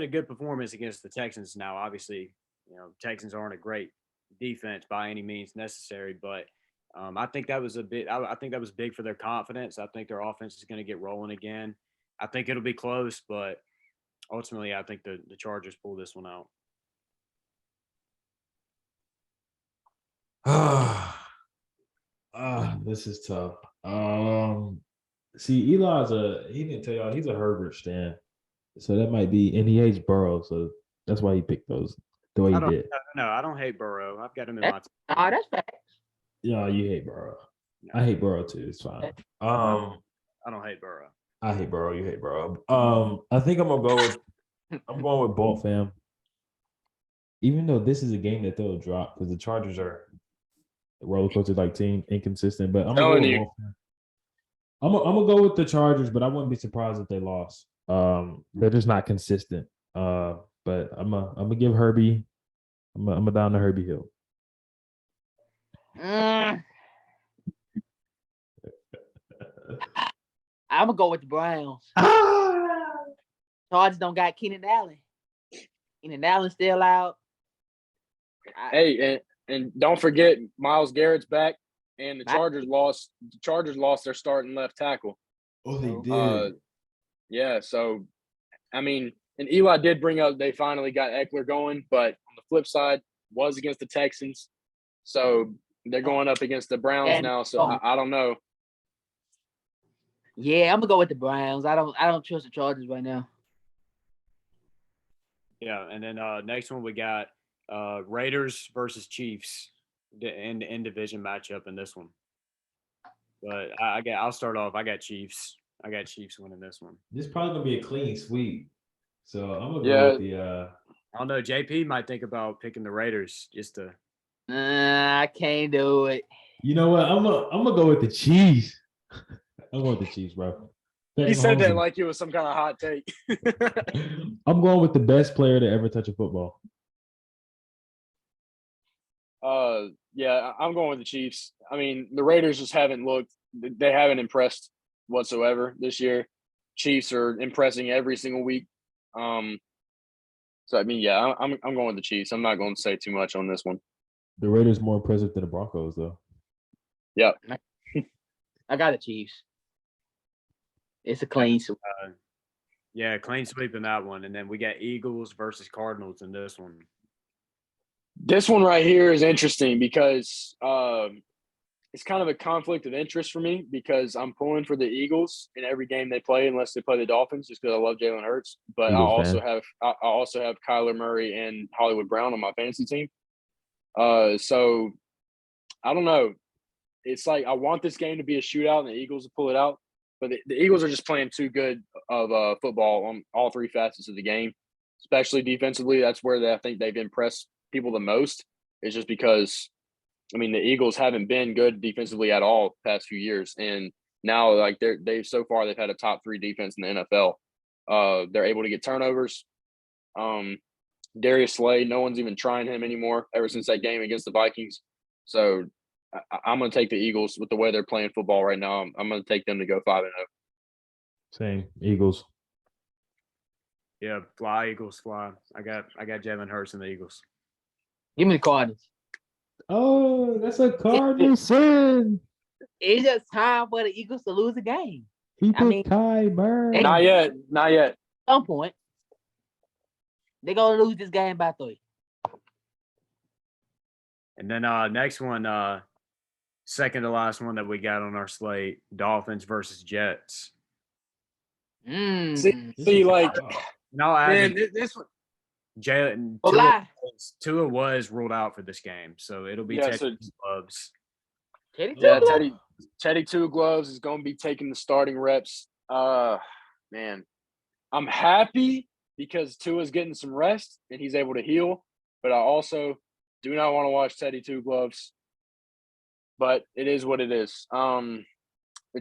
a good performance against the Texans. Now, obviously, Texans aren't a great defense by any means necessary, but I think that was I think that was big for their confidence. I think their offense is going to get rolling again. I think it'll be close, but ultimately, I think the Chargers pull this one out. This is tough. See, he didn't tell y'all he's a Herbert stan, so that might be, and he hates Burrow, so that's why he picked those the way he did. No, I don't hate Burrow. I've got him in my team. Oh, that's facts. Yeah, you hate Burrow. No. I hate Burrow too. It's fine. I don't hate Burrow. I hate Burrow. You hate Burrow. I think I'm going with Bolt fam. Even though this is a game that they'll drop because the Chargers are a roller coaster like team, inconsistent. But I'm gonna go with Bolt fam. I'm gonna go with the Chargers, but I wouldn't be surprised if they lost. They're just not consistent. But I'm gonna give Herbie. I'm gonna down to Herbie Hill. I'm gonna go with the Browns. Chargers don't got Keenan Allen. Keenan Allen still out. Hey, and don't forget Myles Garrett's back, and the Chargers lost. The Chargers lost their starting left tackle. Oh, they did. Yeah. So, I mean, and Eli did bring up they finally got Eckler going, but on the flip side, was against the Texans. So they're going up against the Browns now. So I don't know. Yeah, I'm gonna go with the Browns. I don't trust the Chargers right now. Yeah, and then next one we got Raiders versus Chiefs in division matchup in this one. But I'll start off. I got Chiefs. I got Chiefs winning this one. This is probably gonna be a clean sweep. So I'm gonna go with the. I don't know. JP might think about picking the Raiders just to. I can't do it. You know what? I'm gonna go with the Chiefs. I'm going with the Chiefs, bro. He said that like it was some kind of hot take. I'm going with the best player to ever touch a football. Yeah, I'm going with the Chiefs. I mean, the Raiders just haven't looked. They haven't impressed whatsoever this year. Chiefs are impressing every single week. So I mean, yeah, I'm going with the Chiefs. I'm not going to say too much on this one. The Raiders more impressive than the Broncos, though. Yeah, I got the Chiefs. It's a clean sweep. Yeah, clean sweep in that one. And then we got Eagles versus Cardinals in this one. this one right here is interesting because it's kind of a conflict of interest for me because I'm pulling for the Eagles in every game they play unless they play the Dolphins just because I love Jalen Hurts. But Eagles I also have Kyler Murray and Hollywood Brown on my fantasy team. So I don't know. It's like I want this game to be a shootout and the Eagles to pull it out. But the Eagles are just playing too good of football on all three facets of the game, especially defensively. That's where I think they've impressed people the most. Is just because, I mean, the Eagles haven't been good defensively at all the past few years, and now like they've had a top 3 defense in the NFL. They're able to get turnovers. Darius Slay, no one's even trying him anymore ever since that game against the Vikings. So I'm going to take the Eagles with the way they're playing football right now. I'm going to take them to go 5-0. Same. Eagles. Yeah, fly, Eagles, fly. I got Jalen Hurts and the Eagles. Give me the Cardinals. Oh, that's a Cardinal sin. It's just time for the Eagles to lose a game. He I put mean, Kai Bird. Not yet. At some point, they're going to lose this game by 3. And then next one, second to last one that we got on our slate, Dolphins versus Jets. See, like, No, man, this one. Jalen Tua was ruled out for this game, so it'll be Teddy Gloves. Teddy Two Gloves is going to be taking the starting reps. Man, I'm happy because Tua's getting some rest and he's able to heal, but I also do not want to watch Teddy Two Gloves. But it is what it is. The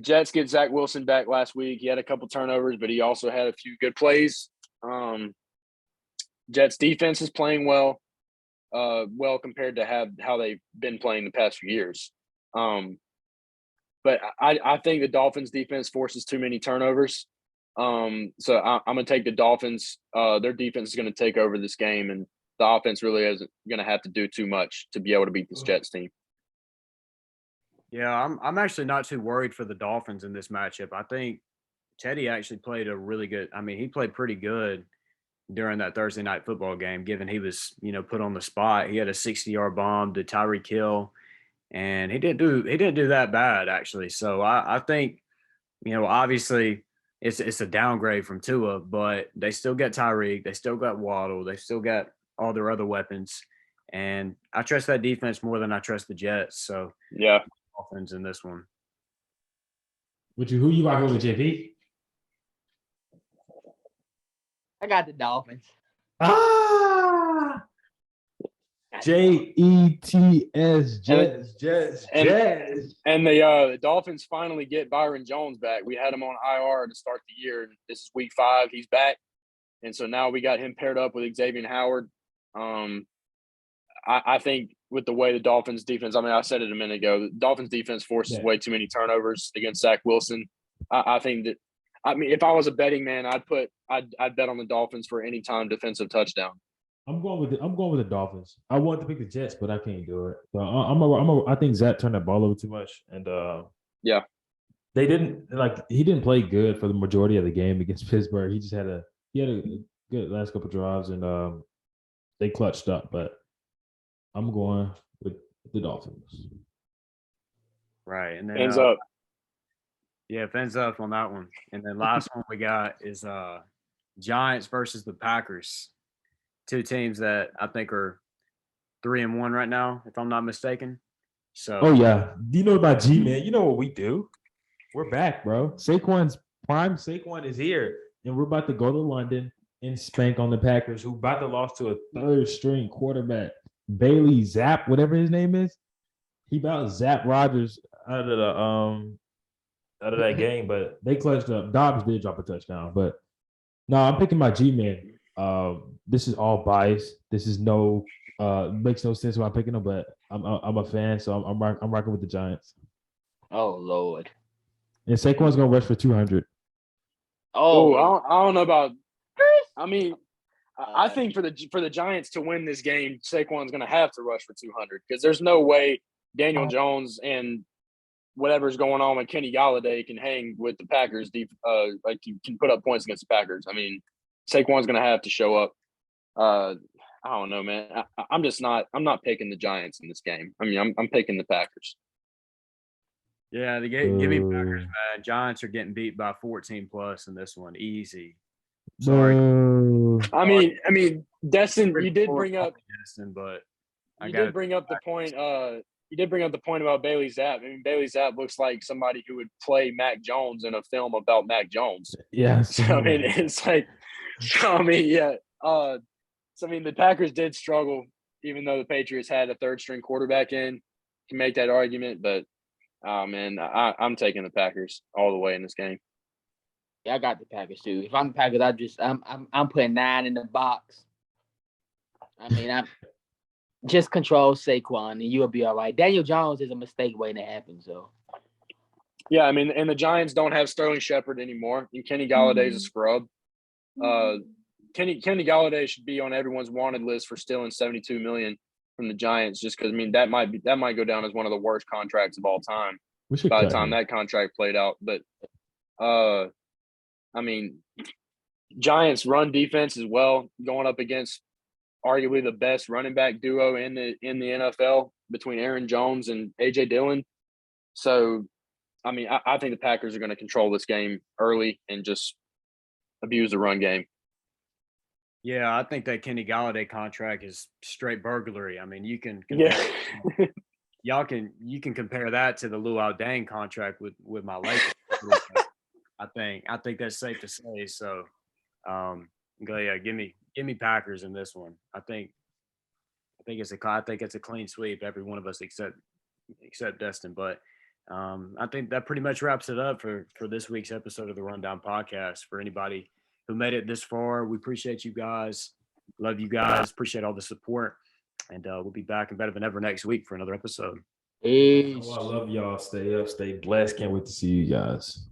Jets get Zach Wilson back last week. He had a couple turnovers, but he also had a few good plays. Jets defense is playing well compared to how they've been playing the past few years. But I think the Dolphins defense forces too many turnovers. So I'm going to take the Dolphins. Their defense is going to take over this game, and the offense really isn't going to have to do too much to be able to beat this Jets team. Yeah, I'm actually not too worried for the Dolphins in this matchup. I think Teddy actually played a really good – I mean, he played pretty good during that Thursday night football game, given he was, put on the spot. He had a 60-yard bomb to Tyreek Hill, and he didn't do that bad, actually. So I think, obviously it's a downgrade from Tua, but they still got Tyreek. They still got Waddle. They still got all their other weapons. And I trust that defense more than I trust the Jets. So, yeah. Offense in this one. Who you rocking with, JP? I got the Dolphins. Jets, Jets. And the Dolphins finally get Byron Jones back. We had him on IR to start the year, and this is week 5. He's back, and so now we got him paired up with Xavier Howard. I think with the way the Dolphins defense, I mean, I said it a minute ago, the Dolphins defense forces way too many turnovers against Zach Wilson. I think that, I mean, if I was a betting man, I'd bet on the Dolphins for any time defensive touchdown. I'm going with the Dolphins. I wanted to pick the Jets, but I can't do it. So I think Zach turned that ball over too much, and yeah, he didn't play good for the majority of the game against Pittsburgh. He just had a good last couple drives, and they clutched up, but I'm going with the Dolphins. Right. And then Fins up. Yeah, fins up on that one. And then last one we got is Giants versus the Packers. 2 teams that I think are 3-1 right now, if I'm not mistaken. So oh yeah. Do you know about G-Man? You know what we do? We're back, bro. Saquon is here. And we're about to go to London and spank on the Packers, who about to lose to a 3rd string quarterback. Bailey Zapp, whatever his name is, he about Zapp Rogers out of out of that game, but they clutched up. Dobbs did drop a touchdown, but no, I'm picking my G-man. This is all bias. This is makes no sense why I'm picking them, but I'm a fan, so I'm rocking with the Giants. Oh Lord. And Saquon's gonna rush for 200. Oh, Oh, I don't know about. I mean, I think for the Giants to win this game, Saquon's going to have to rush for 200 because there's no way Daniel Jones and whatever's going on with Kenny Galladay can hang with the Packers. Like you can put up points against the Packers. I mean, Saquon's going to have to show up. I don't know, man. I'm not picking the Giants in this game. I mean, I'm picking the Packers. Yeah, give me Packers, man. Giants are getting beat by 14 plus in this one. Easy. Sorry. I mean, Destin, you did bring up Destin, but you did bring up the point. You did bring up the point about Bailey Zapp. I mean, Bailey Zapp looks like somebody who would play Mac Jones in a film about Mac Jones. Yes. So, I mean, it's like, I mean, yeah. So, I mean, the Packers did struggle, even though the Patriots had a third-string quarterback in to make that argument. But, man, I'm taking the Packers all the way in this game. yeah, I got the Packers too. If I'm the Packers, I'm putting 9 in the box. I mean, I'm just control Saquon and you'll be all right. Daniel Jones is a mistake waiting to happen. So Yeah, I mean, and the Giants don't have Sterling Shepard anymore, and Kenny Galladay's a scrub. Kenny Galladay should be on everyone's wanted list for stealing $72 million from the Giants, just because I mean that might go down as one of the worst contracts of all time by the time that contract played out. But I mean, Giants run defense as well, going up against arguably the best running back duo in the NFL between Aaron Jones and AJ Dillon. So, I mean, I think the Packers are going to control this game early and just abuse the run game. Yeah, I think that Kenny Galladay contract is straight burglary. I mean, you can you can compare that to the Luau Dang contract with my Lakers. I think that's safe to say. So, yeah, give me Packers in this one. I think it's a clean sweep. Every one of us except Destin. But I think that pretty much wraps it up for this week's episode of the Rundown Podcast. For anybody who made it this far, we appreciate you guys. Love you guys. Appreciate all the support. And we'll be back and better than ever next week for another episode. peace. I love y'all. Stay up, stay blessed. Can't wait to see you guys.